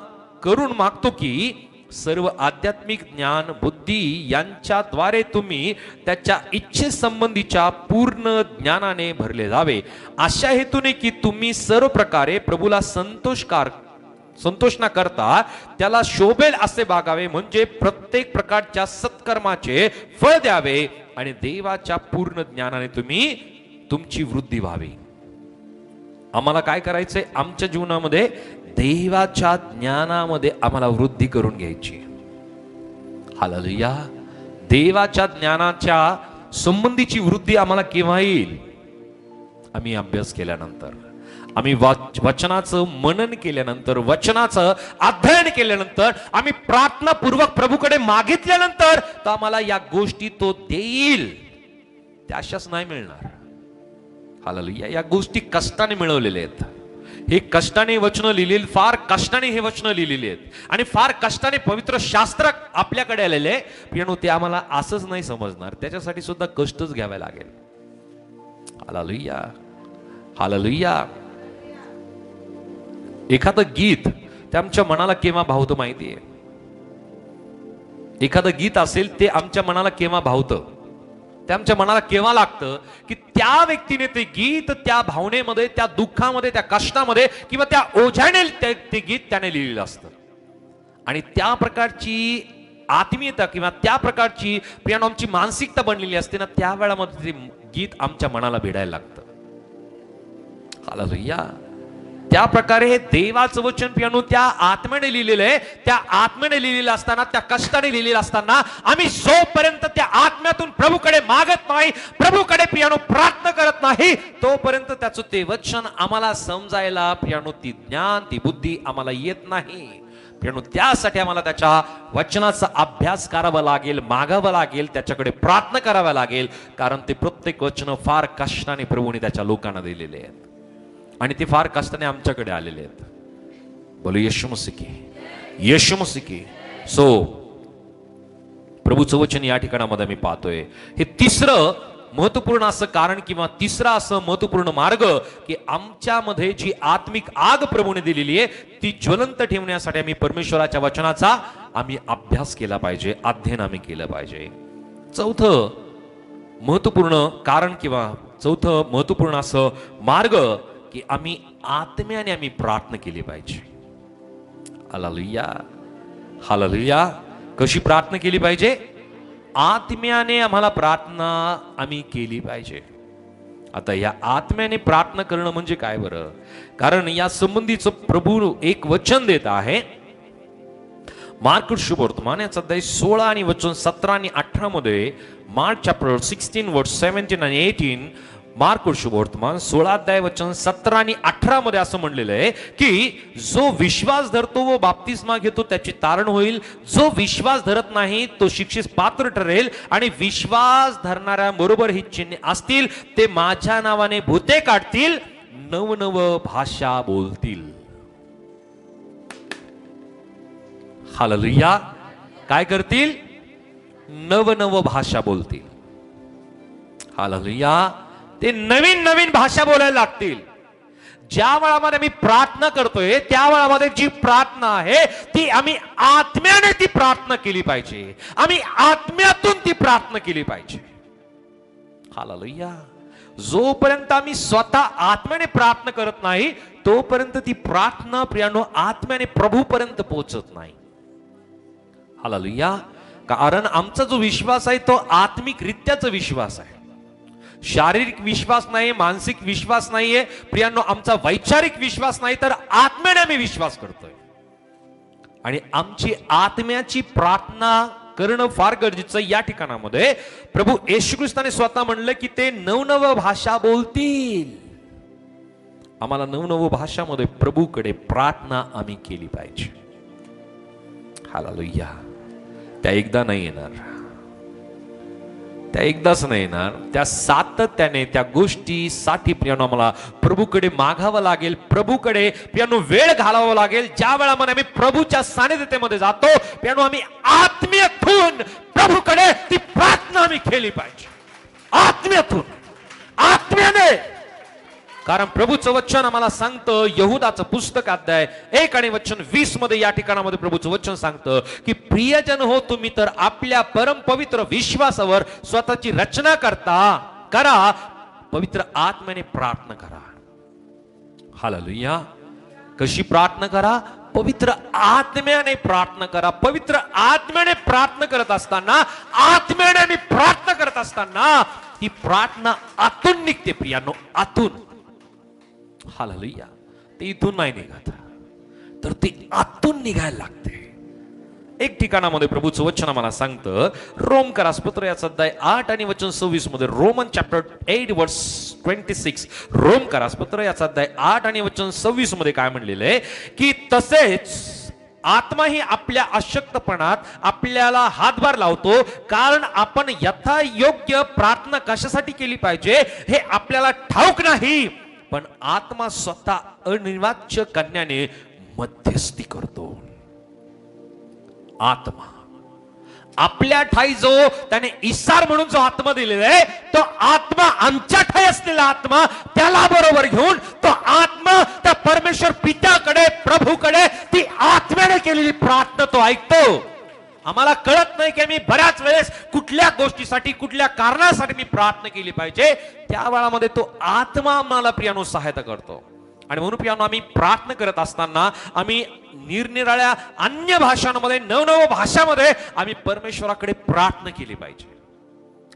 करून मागतो की सर्व आध्यात्मिक ज्ञान बुद्धी यांच्याद्वारे तुम्ही त्याच्या इच्छेसंबंधीच्या पूर्ण ज्ञानाने भरले जावे, अशा हेतूने की तुम्ही सर्व प्रकारे प्रभूला संतोष न करता त्याला शोभेल असे वागावे, म्हणजे प्रत्येक प्रकारच्या सत्कर्माचे फळ द्यावे आणि देवाच्या पूर्ण ज्ञानाने तुम्ही तुमची वृद्धी व्हावी. आम्हाला काय करायचंय? आमच्या जीवनामध्ये देवाच्या ज्ञानामध्ये आम्हाला वृद्धी करून घ्यायची. हालेलुया. देवाच्या ज्ञानाच्या संबंधीची वृद्धी आम्हाला केव्हा येईल? आम्ही अभ्यास केल्यानंतर, आम्ही वचनाचं मनन केल्यानंतर, वचनाचं अध्ययन केल्यानंतर, आम्ही प्रार्थनापूर्वक प्रभूकडे मागितल्यानंतर तर आम्हाला या गोष्टी तो देईल. त्या अशाच नाही मिळणार. हालेलुया. या गोष्टी कष्टाने मिळवलेल्या आहेत. हे कष्टाने वचन लिहिलेली, फार कष्टाने हे वचन लिहिलेली आहेत आणि फार कष्टाने पवित्र शास्त्र आपल्याकडे आलेले आहे. पण ते आम्हाला असंच नाही समजणार, त्याच्यासाठी सुद्धा कष्टच घ्यावे लागेल. Hallelujah, hallelujah. एखादं गीत ते आमच्या मनाला केव्हा भावतं माहितीये? एखादं गीत असेल ते आमच्या मनाला केव्हा भावतं, ते आमच्या मनाला केव्हा लागतं की त्या व्यक्तीने ते गीत त्या भावनेमध्ये, त्या दुःखामध्ये, त्या कष्टामध्ये किंवा त्या ओझ्याने ते गीत त्याने लिहिलेलं असतं. आणि त्या प्रकारची आत्मीयता किंवा त्या प्रकारची प्रियानो आमची मानसिकता बनलेली असते ना, त्या वेळामध्ये ते गीत आमच्या मनाला भिडायला लागतं. हालेलुया. त्या प्रकारे हे देवाचं वचन प्रियानो त्या आत्म्याने लिहिलेलं आहे. त्या आत्म्याने लिहिलेलं असताना, त्या कष्टाने लिहिलेलं असताना आम्ही जोपर्यंत त्या आत्म्यातून प्रभूकडे मागत नाही, प्रभूकडे प्रियानो प्रार्थना करत नाही, तोपर्यंत त्याचं ते वचन आम्हाला समजायला प्रियानो ती ज्ञान, ती बुद्धी आम्हाला येत नाही. प्रियानो त्यासाठी आम्हाला त्याच्या वचनाचा अभ्यास करावा लागेल, मागावं लागेल, त्याच्याकडे प्रार्थना करावा लागेल. कारण ते प्रत्येक वचन फार कष्टाने प्रभूने त्याच्या लोकांना दिलेले आहेत आणि ते फार कष्टाने आमच्याकडे आलेले आहेत. बोलो येशू मसीह की, येशू मसीह की. सो प्रभूचं वचन या ठिकाणामध्ये मी पाहतोय. हे तिसरं महत्वपूर्ण असं कारण किंवा तिसरा असं महत्वपूर्ण मार्ग की आमच्यामध्ये जी आत्मिक आग प्रभूने दिलेली आहे ती ज्वलंत ठेवण्यासाठी आम्ही परमेश्वराच्या वचनाचा आम्ही अभ्यास केला पाहिजे, अध्ययन आम्ही केलं पाहिजे. चौथं महत्वपूर्ण कारण किंवा चौथं महत्वपूर्ण असं मार्ग की आम्ही आत्म्याने आम्ही प्रार्थना केली पाहिजे. Hallelujah, hallelujah. कशी प्रार्थना केली पाहिजे? आत्म्याने आम्हाला प्रार्थना आम्ही केली पाहिजे. आता या आत्म्याने प्रार्थना करणं म्हणजे काय बरं? कारण या संबंधीचं प्रभू एक वचन देत आहे. मार्क शुभवर्तमान याचा अध्याय 16 आणि वचन 17 आणि 18 मध्ये, मार्क चॅप्टर 16 वर्स 17 आणि 18, मार्क शुभवर्तमान 16 अध्याय वचन 17 आणि 18 मध्ये असं म्हणलेलं आहे की जो विश्वास धरतो व बाप्तिस्मा घेतो त्याची तारण होईल, जो विश्वास धरत नाही तो शिक्षेस पात्र ठरेल. आणि विश्वास धरणाऱ्या बरोबर ही चिन्हे असतील, ते माझ्या नावाने भूते काढतील, नवनव भाषा बोलतील. हालेलुया. काय करतील? नवनव भाषा बोलतील. हालेलुया. ते नवीन नवीन भाषा बोलायला लागतील. ज्या वेळामध्ये मी प्रार्थना करतोय त्या वेळामध्ये जी प्रार्थना आहे ती आम्ही आत्म्याने ती प्रार्थना केली पाहिजे. आम्ही आत्म्यातून ती प्रार्थना केली पाहिजे. हालेलुया. जोपर्यंत आम्ही स्वतः आत्म्याने प्रार्थना करत नाही तोपर्यंत ती प्रार्थना प्रियानो आत्म्याने प्रभूपर्यंत पोहोचत नाही. हालेलुया. कारण आमचा जो विश्वास आहे तो आत्मिक रित्याचा विश्वास आहे, शारीरिक विश्वास नाही, मानसिक विश्वास नाहीये प्रियांनो. आमचा वैचारिक विश्वास नाही, तर आत्म्याने आम्ही विश्वास करतोय. आणि आमची आत्म्याची प्रार्थना करणं फार गरजेचं. या ठिकाणामध्ये प्रभू येशू ख्रिस्ताने स्वतः म्हणलं की ते नवनव भाषा बोलतील. आम्हाला नवनव भाषामध्ये प्रभूकडे प्रार्थना आम्ही केली पाहिजे. हालेलुया. त्या एकदा नाही येणार, त्या एकदाच नाही येणार, त्या सातत्याने त्या गोष्टीसाठी प्रियानो आम्हाला प्रभूकडे मागावं लागेल, प्रभूकडे प्रियानो वेळ घालावा लागेल. ज्या वेळामध्ये आम्ही प्रभूच्या सानिध्यतेमध्ये जातो प्रियानो आम्ही आत्म्यातून प्रभूकडे ती प्रार्थना आम्ही केली पाहिजे. आत्म्यातून, आत्म्याने. कारण प्रभूचं वचन आम्हाला सांगतं, यहुदाचं पुस्तक अध्याय 1 आणि वचन 20 मध्ये या ठिकाणामध्ये प्रभूचं वचन सांगतं की प्रियजन हो तुम्ही तर आपल्या परम पवित्र विश्वासावर स्वतःची रचना करा, पवित्र आत्म्याने प्रार्थना करा. हालेलुया. कशी प्रार्थना करा? पवित्र आत्म्याने प्रार्थना करा. पवित्र आत्म्याने प्रार्थना करत असताना, आत्म्याने मी प्रार्थना करत असताना ती प्रार्थना आतून निघते प्रियानो, आतून. हालेलुया. ते इथून नाही निघत, तर ती आतून निघायला लागते. एक ठिकाणामध्ये प्रभूचं वचन आम्हाला सांगतं, रोमकरास पत्र याचा अध्याय 8 आणि वचन 26 मध्ये, रोमन चॅप्टर 8 वर्स 26, रोमकरास पत्र याचा अध्याय 8 आणि वचन 26 मध्ये काय म्हणलेलं आहे की तसेच आत्मा ही आपल्या अशक्तपणात आपल्याला हातभार लावतो, कारण आपण यथायोग्य प्रार्थना कशासाठी केली पाहिजे हे आपल्याला ठाऊक नाही, पण आत्मा स्वतः अनिर्वाच्य कन्याने मध्यस्थी करतो. आत्मा आपल्या ठाई जो त्याने इसार म्हणून जो आत्मा दिलेला आहे, तो आत्मा आमच्या ठाई असलेला आत्मा त्याला बरोबर घेऊन तो आत्मा त्या परमेश्वर पित्याकडे, प्रभूकडे ती आत्म्याने केलेली प्रार्थना तो ऐकतो. आम्हाला कळत नाही की मी बऱ्याच वेळेस कुठल्या गोष्टीसाठी, कुठल्या कारणासाठी मी प्रार्थना केली पाहिजे, त्या वेळामध्ये तो आत्मा आम्हाला प्रियानो सहायता करतो. आणि म्हणून प्रियानो आम्ही प्रार्थना करत असताना आम्ही निरनिराळ्या अन्य भाषांमध्ये, नवनव भाषामध्ये आम्ही परमेश्वराकडे प्रार्थना केली पाहिजे.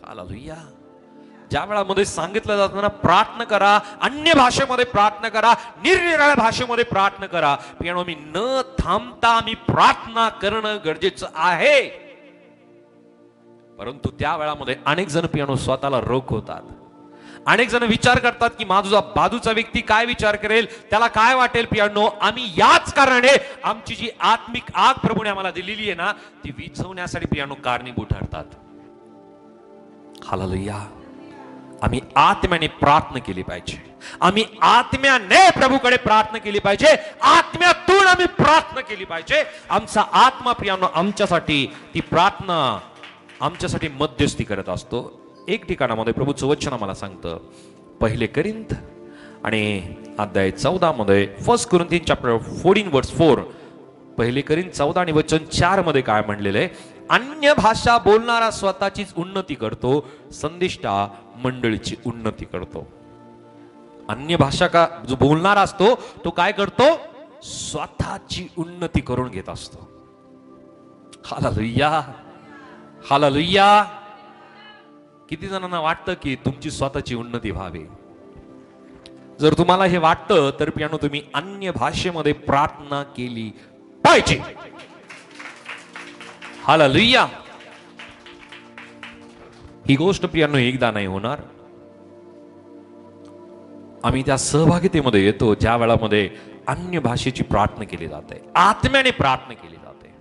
हालेलुया. ज्या वेळामध्ये सांगितलं जातं ना, प्रार्थना करा, अन्य भाषेमध्ये प्रार्थना करा, निरनिराळ्या भाषेमध्ये प्रार्थना करा, प्रियानो मी न थांबता आम्ही प्रार्थना करणं गरजेचं आहे. परंतु त्या वेळामध्ये अनेक जण प्रियानो स्वतःला रोखवतात. अनेक जण विचार करतात की माझा बाजूचा व्यक्ती काय विचार करेल, त्याला काय वाटेल. प्रियानो आम्ही याच कारणाने आमची जी आत्मिक आग प्रभूने आम्हाला दिलेली आहे ना, ती विझवण्यासाठी प्रियानो कारणीभूत ठरतात. हालेलुया. आम्ही आत्म्याने प्रार्थना केली पाहिजे. आम्ही आत्म्याने प्रभूकडे प्रार्थना केली पाहिजे. आत्म्यातून आम्ही प्रार्थना केली पाहिजे. आमचा आत्मा प्रियानो आमच्यासाठी ती प्रार्थना आमच्यासाठी मध्यस्थी करत असतो. एक ठिकाणामध्ये प्रभूचं वचन आम्हाला सांगतं, पहिले करिंथ आणि अध्याय 14 मध्ये, फर्स्ट कोरिंथियन चॅप्टर 14 वर्स 4, पहिले करिंथ 14 आणि वचन 4 मध्ये काय म्हणलेलं आहे, अन्य भाषा बोलणारा स्वतःचीच उन्नती करतो, संदिष्टा मंडळीची उन्नती करतो. अन्य भाषा का जो बोलणारा असतो तो काय करतो, स्वतःची उन्नती करून घेत असतो. हालेलुया. हालेलुया. किती जणांना वाटतं की तुमची स्वतःची उन्नती व्हावी? जर तुम्हाला हे वाटतं तर प्रियानो तुम्ही अन्य भाषेमध्ये प्रार्थना केली पाहिजे. हालेलुया. ही गोष्ट प्रियानो एकदा नाही होणार. आम्ही त्या सहभागितेमध्ये येतो ज्या वेळामध्ये अन्य भाषेची प्रार्थना केली जाते, आत्म्याने प्रार्थना केली जाते.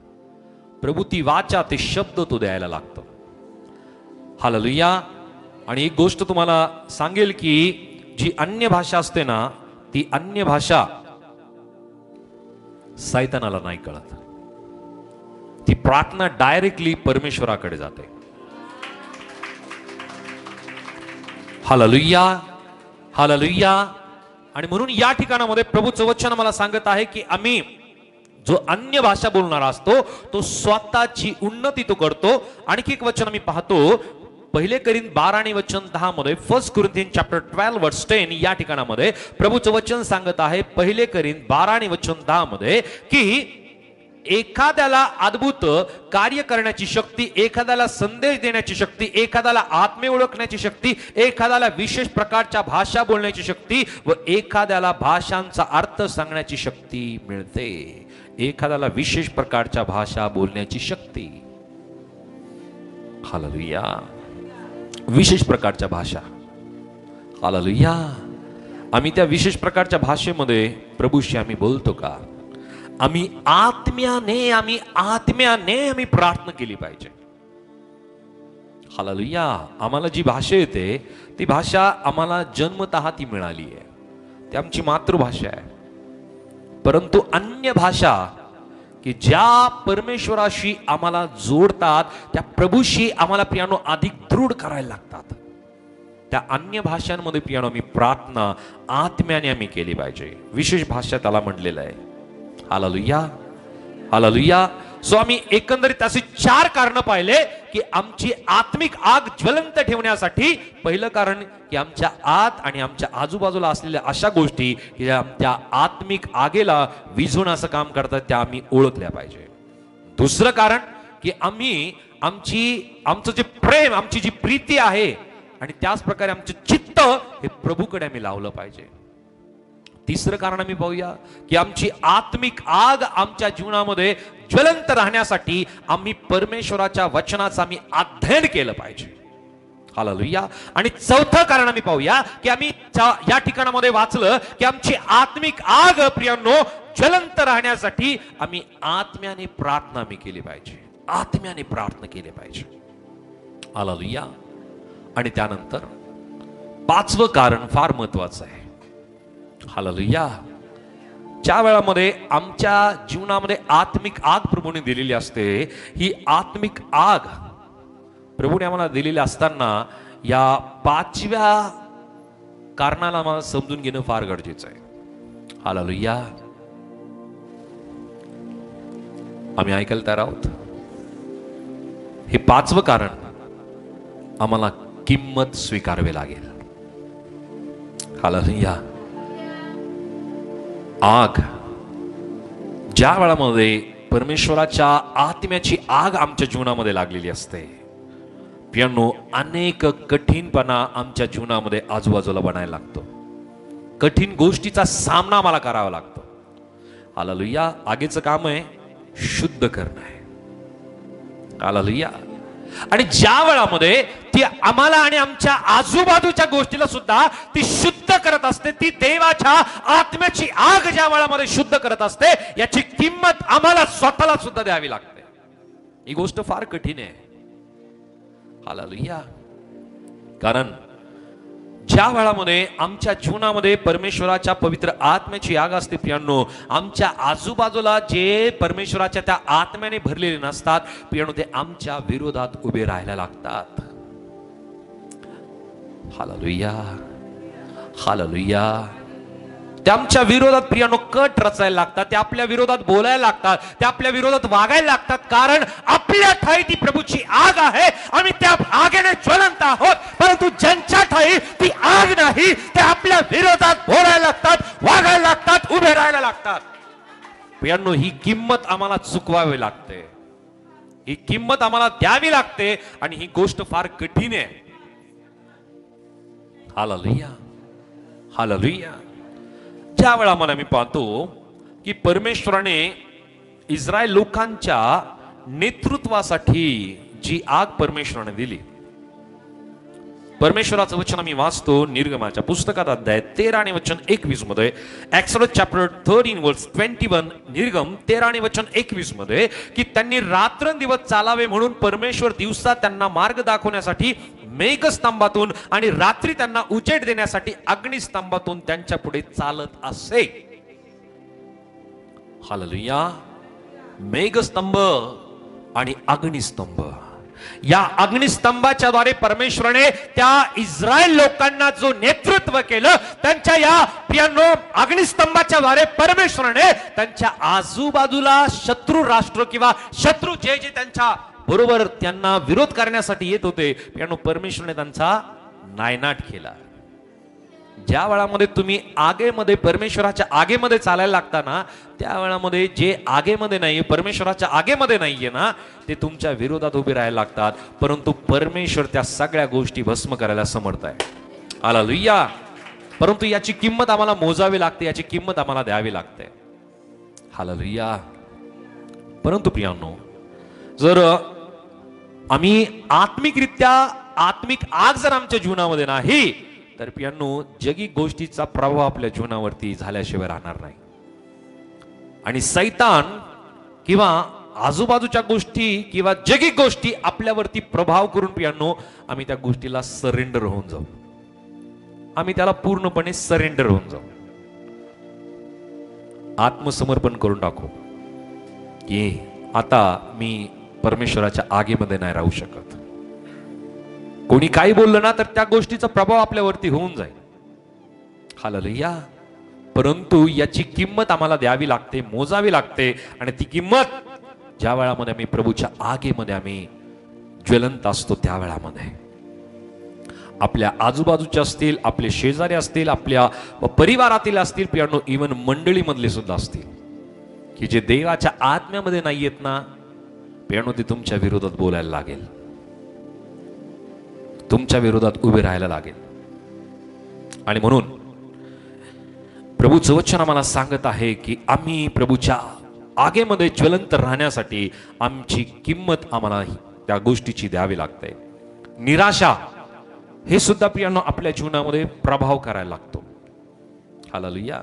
प्रभू ती वाचा, ते शब्द तो द्यायला लागतो. हालेलुया. आणि एक गोष्ट तुम्हाला सांगेल की जी अन्य भाषा असते ना, ती अन्य भाषा सैतानाला नाही कळत. ती प्रार्थना डायरेक्टली परमेश्वराकडे जाते. हालेलुया. हालेलुया. आणि म्हणून या ठिकाणामध्ये प्रभूचं वचन मला सांगत आहे की आम्ही जो अन्य भाषा बोलणारा असतो तो स्वतःची उन्नती तो करतो. आणखी एक वचन आम्ही पाहतो, पहिले करिंथ 12 आणि वचन 10 मध्ये, फर्स्ट कोरिंथियन चॅप्टर 12 वर्स 10, या ठिकाणामध्ये प्रभूचं वचन सांगत आहे, पहिले करिंथ 12 आणि वचन 10 मध्ये, की एखाद्याला अद्भुत कार्य करण्याची शक्ती, एखाद्याला संदेश देण्याची शक्ती, एखाद्याला आत्मे ओळखण्याची शक्ती, एखाद्याला विशेष प्रकारच्या भाषा बोलण्याची शक्ती व एखाद्याला भाषांचा अर्थ सांगण्याची शक्ती मिळते. एखाद्याला विशेष प्रकारच्या भाषा बोलण्याची शक्ती. हालेलुया. विशेष प्रकारच्या भाषा. हालेलुया. आम्ही त्या विशेष प्रकारच्या भाषेमध्ये प्रभूशी आम्ही बोलतो का? आम्ही आत्म्याने प्रार्थना केली पाहिजे. हालेलुया. आम्हाला जी भाषा येते ती भाषा आम्हाला जन्मतः ती मिळाली आहे, ती आमची मातृभाषा आहे. परंतु अन्य भाषा की ज्या परमेश्वराशी आम्हाला जोडतात, त्या प्रभूशी आम्हाला प्रियानो अधिक दृढ करायला लागतात, त्या अन्य भाषांमध्ये प्रियानो आम्ही प्रार्थना आत्म्याने आम्ही केली पाहिजे. विशेष भाषा त्याला म्हणलेलं आहे. हालेलुया. हालेलुया. सो आम्ही एकंदरीत असे 4 कारण पाहिले की आमची आत्मिक आग ज्वलंत ठेवण्यासाठी. पहिलं कारण की आमच्या आत आणि आमच्या आजूबाजूला असलेल्या अशा गोष्टी की ज्या त्या आत्मिक आगेला विझवण्याचं काम करतात, त्या आम्ही ओळखल्या पाहिजे. दुसरं कारण की आम्ही आमचं जे प्रेम, आमची जी प्रीती आहे आणि त्याच प्रकारे आमचं चित्त हे प्रभूकडे आम्ही लावलं पाहिजे. तिसरं कारण आम्ही पाहूया की आमची आत्मिक आग आमच्या जीवनामध्ये ज्वलंत राहण्यासाठी आम्ही परमेश्वराच्या वचनाचं आम्ही अध्ययन केलं पाहिजे. हालेलुया. आणि चौथं कारण आम्ही पाहूया की आम्ही या ठिकाणामध्ये वाचलं की आमची आत्मिक आग प्रियांनो ज्वलंत राहण्यासाठी आम्ही आत्म्याने प्रार्थना आम्ही केली पाहिजे. आत्म्याने प्रार्थना केली पाहिजे. हालेलुया. आणि त्यानंतर पाचवं कारण फार महत्वाचं आहे. हालेलुया. ज्या वेळामध्ये आमच्या जीवनामध्ये आत्मिक आग प्रभूने दिलेली असते, ही आत्मिक आग प्रभूने आम्हाला दिलेली असताना या पाचव्या कारणाला आम्हाला समजून घेणं फार गरजेचं आहे. हालेलुया. आम्ही ऐकायला तयार आहोत. हे पाचवं कारण आम्हाला किंमत स्वीकारावी लागेल. हालेलुया. आग ज्या वेळामध्ये परमेश्वराच्या आत्म्याची आग आमच्या जीवनामध्ये लागलेली असते, प्रियांनो, अनेक कठीणपणा आमच्या जीवनामध्ये आजूबाजूला बनायला लागतो. कठीण गोष्टीचा सामना आम्हाला करावा लागतो. हालेलुया. आगीचं काम आहे शुद्ध करणं आहे. हालेलुया. आणि ज्या वेळामध्ये ती आम्हाला आणि आमच्या आजूबाजूच्या गोष्टीला सुद्धा ती शुद्ध करत असते, ती देवाच्या आत्म्याची आग ज्या वेळामध्ये शुद्ध करत असते, याची किंमत आम्हाला स्वतःला सुद्धा द्यावी लागते. ही गोष्ट फार कठीण आहे. हालेलुया. कारण ज्या वेळामध्ये आमच्या जीवनामध्ये परमेश्वराच्या पवित्र आत्म्याची आग असते, प्रियांनो, आमच्या आजूबाजूला जे परमेश्वराच्या त्या आत्म्याने भरलेले नसतात, प्रियांनो, ते आमच्या विरोधात उभे राहायला लागतात. हालेलुया. हालेलुया. ते आमच्या विरोधात प्रियांनो कट रचायला लागतात, ते आपल्या विरोधात बोलायला लागतात, ते आपल्या विरोधात वागायला लागतात. कारण आपल्या ठाई ती प्रभूची आग आहे, आम्ही त्या आगेने ज्वलंत आहोत. परंतु ज्यांच्या ठाई ती आग नाही, ते आपल्या विरोधात बोलायला लागतात, वागायला लागतात, उभे राहायला लागतात. प्रियांनो, ही किंमत आम्हाला चुकवावी लागते. ही किंमत आम्हाला द्यावी लागते. आणि ही गोष्ट फार कठीण आहे. हालेलुया. हालेलुया. ज्या वेळामध्ये मी पाहतो की परमेश्वराने इस्रायल लोकांच्या नेतृत्वासाठी जी आग परमेश्वराने दिली, परमेश्वराचं वचन आम्ही वाचतो निर्गमाच्या पुस्तकात अध्याय 13 आणि वचन 21 मध्ये, एक्सोडस चॅप्टर 13 वर्स 21, निर्गम 13 आणि वचन 21 मध्ये, की त्यांनी रात्रंदिवस चालावे म्हणून परमेश्वर दिवसा त्यांना मार्ग दाखवण्यासाठी मेघस्तंभातून आणि रात्री त्यांना उजेड देण्यासाठी अग्निस्तंभातून त्यांच्या पुढे चालत असे. हालेलुया. मेघस्तंभ आणि अग्निस्तंभ, या अग्निस्तंभाच्या द्वारे परमेश्वराने त्या इस्रायल लोकांना जो नेतृत्व केलं, त्यांच्या या प्रियांनो अग्निस्तंभाच्या द्वारे परमेश्वराने त्यांच्या आजूबाजूला शत्रू राष्ट्र किंवा शत्रू जे जे त्यांच्या बरोबर त्यांना विरोध करण्यासाठी येत होते, प्रियांनो, परमेश्वराने त्यांचा नायनाट केला. ज्या वेळामध्ये तुम्ही आगेमध्ये परमेश्वराच्या आगेमध्ये चालायला लागता ना, त्या वेळामध्ये जे आगेमध्ये नाहीये, परमेश्वराच्या आगेमध्ये नाहीये ना, ते तुमच्या विरोधात उभे राहायला लागतात. परंतु परमेश्वर त्या सगळ्या गोष्टी भस्म करायला समर्थ आहे. हालेलुया. परंतु याची किंमत आम्हाला मोजावी लागते, याची किंमत आम्हाला द्यावी लागते. हालेलुया. परंतु प्रियांनो, जर आम्ही आत्मिकरित्या आत्मिक आग जर आमच्या जीवनामध्ये नाही, तर प्रियांनो जगी गोष्टीचा प्रभाव आपल्या जीवनावरती झाल्याशिवाय राहणार नाही. आणि सैतान किंवा आजूबाजूच्या गोष्टी किंवा जगी गोष्टी आपल्यावरती प्रभाव करून प्रियांनो आम्ही त्या गोष्टीला सरेंडर होऊन जाऊ. आम्ही त्याला पूर्णपणे सरेंडर होऊन जाऊ, आत्मसमर्पण करून टाकू की आता मी परमेश्वराच्या आगेमध्ये नाही राहू शकत. कोणी काही बोललं ना तर त्या गोष्टीचा प्रभाव आपल्यावरती होऊन जाईल. हालेलुया. परंतु याची किंमत आम्हाला द्यावी लागते, मोजावी लागते. आणि ती किंमत ज्या वेळामध्ये आम्ही प्रभूच्या आगेमध्ये आम्ही ज्वलंत असतो, त्या वेळामध्ये आपल्या आजूबाजूचे असतील, आपले शेजारी असतील, आपल्या परिवारातील असतील, प्रियांनो इव्हन मंडळीमधले सुद्धा असतील, की जे देवाच्या आत्म्यामध्ये नाही येत ना, प्रियांनो ते तुमच्या विरोधात बोलायला लागेल, तुमच्या विरोधात उभे राहायला लागेल. आणि म्हणून प्रभूचं वचन आम्हाला सांगत आहे की आम्ही प्रभूच्या आगेमध्ये ज्वलंत राहण्यासाठी आमची किंमत आम्हाला त्या गोष्टीची द्यावी लागते. निराशा हे सुद्धा प्रियांनो आपल्या जीवनामध्ये प्रभाव करायला लागतो. हालेलुया.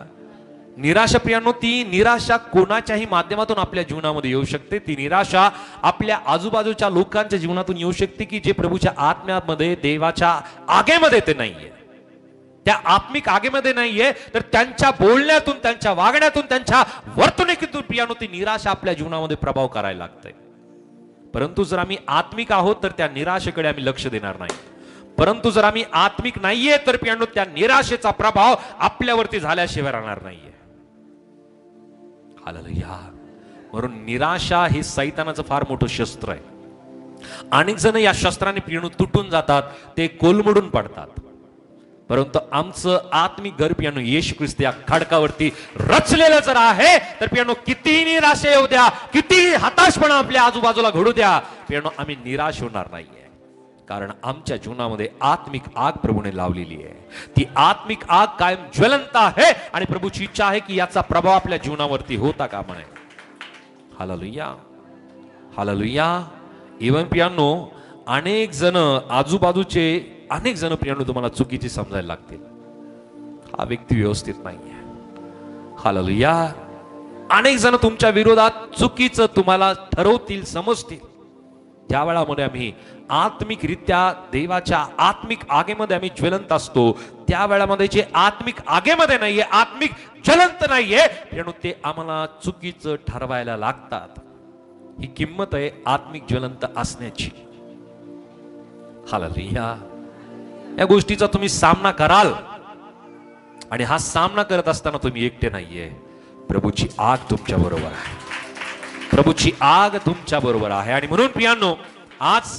निराशा प्रियांनो, ती निराशा कोणाच्याही माध्यमातून आपल्या जीवनामध्ये येऊ शकते. ती निराशा आपल्या आजूबाजूच्या लोकांच्या जीवनातून येऊ शकते की जे प्रभूच्या आत्म्यामध्ये, देवाच्या आगेमध्ये ते नाहीये, त्या आत्मिक आगेमध्ये नाहीये, तर त्यांच्या बोलण्यातून, त्यांच्या वागण्यातून, त्यांच्या वर्तणुकीतून प्रियांनो ती निराशा आपल्या जीवनामध्ये प्रभाव करायला लागते. परंतु जर आम्ही आत्मिक आहोत तर त्या निराशेकडे आम्ही लक्ष देणार नाही. परंतु जर आम्ही आत्मिक नाहीये तर प्रियांनो त्या निराशेचा प्रभाव आपल्यावरती झाल्याशिवाय राहणार नाहीये. हालेलुया. म्हणून निराशा हे सैतानाचं फार मोठं शस्त्र आहे. अनेक जण या शस्त्राने प्रियांनो तुटून जातात, ते कोलमडून पडतात. परंतु आमचं आत्मिक घर प्रियांनो येशू ख्रिस्त या खडकावरती रचलेलं जर आहे तर प्रियांनो किती निराशा येऊ द्या, किती हताशपणा आपल्या आजूबाजूला घडू द्या, प्रियांनो आम्ही निराश होणार नाहीये. कारण आमच्या जीवनामध्ये आत्मिक आग प्रभूने लावलेली आहे. ती आत्मिक आग कायम ज्वलंत आहे आणि प्रभूची इच्छा आहे की याचा प्रभाव आपल्या जीवनावरती होता कामा नये. हालेलुया. हालेलुया. इवन प्रियांनो अनेक जण, आजूबाजूचे अनेक जण प्रियांनो तुम्हाला चुकीची समजायला लागतील. हा व्यक्ती व्यवस्थित नाहीये. हालेलुया. अनेक जण तुमच्या विरोधात चुकीचं तुम्हाला ठरवतील, समजतील. ज्या वेळामध्ये आम्ही आत्मिकरित्या देवाच्या आत्मिक आगेमध्ये आम्ही ज्वलंत असतो, त्या वेळामध्ये जे आत्मिक आगेमध्ये नाहीये, आत्मिक ज्वलंत नाहीये, म्हणून ते आम्हाला चुकीचं ठरवायला लागतात. ही किंमत आहे आत्मिक ज्वलंत असण्याची. हालेलुया. या गोष्टीचा तुम्ही सामना कराल आणि हा सामना करत असताना तुम्ही एकटे नाहीये. प्रभूची आग तुमच्या बरोबर आहे. प्रभूची आग तुमच्या बरोबर आहे. आणि म्हणून प्रियांनो आज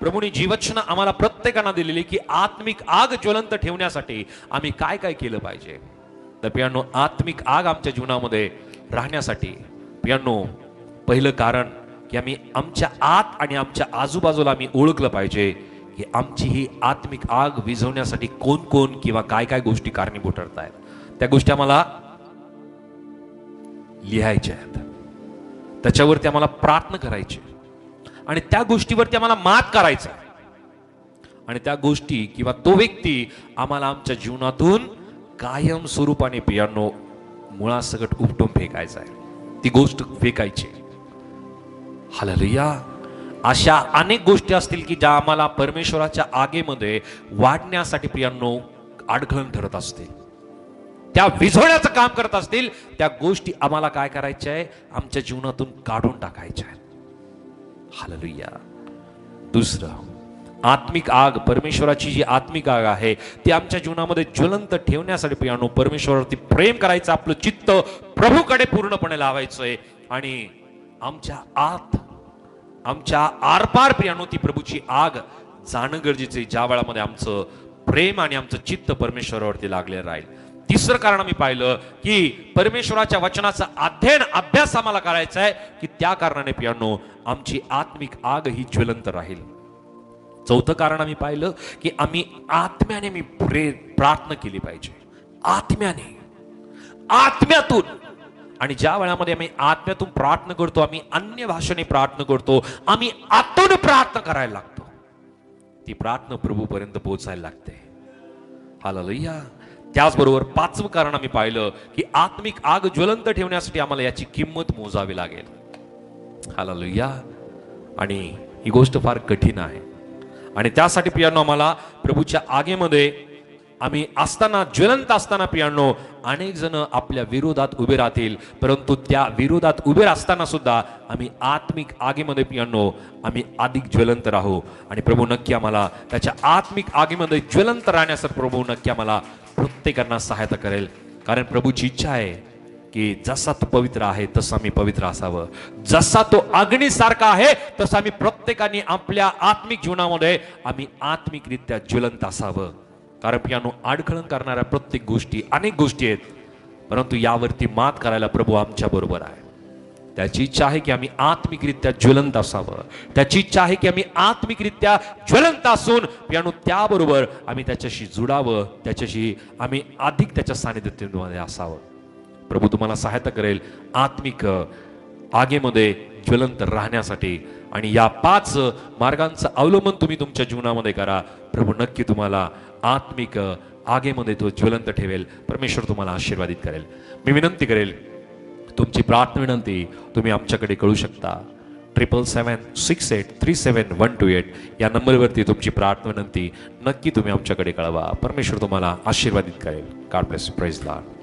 प्रभूने जीवचन आम्हाला प्रत्येकांना दिलेली की आत्मिक आग ज्वलंत ठेवण्यासाठी आम्ही काय काय केलं पाहिजे. तर प्रियांनो आत्मिक आग आमच्या जीवनामध्ये राहण्यासाठी प्रियांनो पहिलं कारण की आम्ही आमच्या आत आणि आमच्या आजूबाजूला आम्ही ओळखलं पाहिजे की आमची ही आत्मिक आग विझवण्यासाठी कोण कोण किंवा काय काय गोष्टी कारणीभूत ठरतायत. त्या गोष्टी आम्हाला लिहायच्या आहेत, त्याच्यावरती आम्हाला प्रार्थना करायची आणि त्या गोष्टीवरती आम्हाला मात करायचा आणि त्या गोष्टी किंवा तो व्यक्ती आम्हाला आमच्या जीवनातून कायम स्वरूपाने प्रियांनो मुळासकट उपटून फेकायचा आहे. ती गोष्ट फेकायची. हालेलुया. अशा अनेक गोष्टी असतील की ज्या आम्हाला परमेश्वराच्या आगेमध्ये वाढण्यासाठी प्रियांनो अडखळण ठरत असतील, त्या विझवण्याचं काम करत असतील. त्या गोष्टी आम्हाला काय करायच्या आहे, आमच्या जीवनातून काढून टाकायच्या आहेत. हालेलुया. दुसरं, आत्मिक आग, परमेश्वराची जी आत्मिक आग आहे ती आमच्या जीवनामध्ये ज्वलंत ठेवण्यासाठी प्रियांनो परमेश्वरावरती प्रेम करायचं, आपलं चित्त प्रभूकडे पूर्णपणे लावायचंय आणि आमच्या आत, आमच्या आरपार प्रियांनो ती प्रभूची आग जाणं गरजेचं आहे, ज्या वेळामध्ये आमचं प्रेम आणि आमचं चित्त परमेश्वरावरती लागले राहील. तिसरं कारण आम्ही पाहिलं की परमेश्वराच्या वचनाचा अध्ययन, अभ्यास आम्हाला करायचा आहे की त्या कारणाने प्रियांनो आमची आत्मिक आग ही ज्वलंत राहील. चौथं कारण आम्ही पाहिलं की आम्ही आत्म्याने प्रार्थना केली पाहिजे. आत्म्यातून. आणि ज्या वेळामध्ये आम्ही आत्म्यातून प्रार्थना करतो, आम्ही अन्य भाषेने प्रार्थना करतो, आम्ही आतून प्रार्थना करायला लागतो, ती प्रार्थना प्रभूपर्यंत पोहोचायला लागते. हालेलुया. त्याचबरोबर पाचवं कारण आम्ही पाहिलं की आत्मिक आग ज्वलंत ठेवण्यासाठी आम्हाला याची किंमत मोजावी लागेल. हालेलुया. आणि ही गोष्ट फार कठीण आहे आणि त्यासाठी प्रियांनो आम्हाला प्रभूच्या आगेमध्ये आम्ही असताना, ज्वलंत असताना प्रियांनो अनेक जण आपल्या विरोधात उभे राहतील, परंतु त्या विरोधात उभे असताना सुद्धा आम्ही आत्मिक आगेमध्ये प्रियांनो आम्ही अधिक ज्वलंत राहू आणि प्रभू नक्की आम्हाला त्याच्या आत्मिक आगेमध्ये ज्वलंत राहण्यासाठी प्रभू नक्की आम्हाला प्रत्येकांना सहायता करेल. कारण प्रभूची इच्छा आहे की जसा तो पवित्र आहे तसं आम्ही पवित्र असावं, जसा तो अग्नीसारखा आहे तसं आम्ही प्रत्येकाने आपल्या आत्मिक जीवनामध्ये आम्ही आत्मिकरित्या ज्वलंत असावं. कारण प्रियांनो अडखळण करणाऱ्या प्रत्येक गोष्टी, अनेक गोष्टी आहेत, परंतु यावरती मात करायला प्रभू आमच्या बरोबर आहे. त्याची इच्छा आहे की आम्ही आत्मिकरित्या ज्वलंत असावं. त्याची इच्छा आहे की आम्ही आत्मिकरित्या ज्वलंत असून प्रियांनो त्याबरोबर आम्ही त्याच्याशी जुडावं, त्याच्याशी आम्ही अधिक त्याच्या सानिध्यामध्ये असावं. प्रभू तुम्हाला सहायता करेल आत्मिक आगेमध्ये ज्वलंत राहण्यासाठी आणि या 5 मार्गांचं अवलंबन तुम्ही तुमच्या जीवनामध्ये करा. प्रभू नक्की तुम्हाला आत्मिक आगेमध्ये तो ज्वलंत ठेवेल. परमेश्वर तुम्हाला आशीर्वादित करेल. मी विनंती करेल, तुमची प्रार्थना विनंती तुम्ही आमच्याकडे कळू शकता. 7776837128 या नंबरवरती तुमची प्रार्थना विनंती नक्की तुम्ही आमच्याकडे कळवा. परमेश्वर तुम्हाला आशीर्वादित करेल. God bless you. Praise the Lord.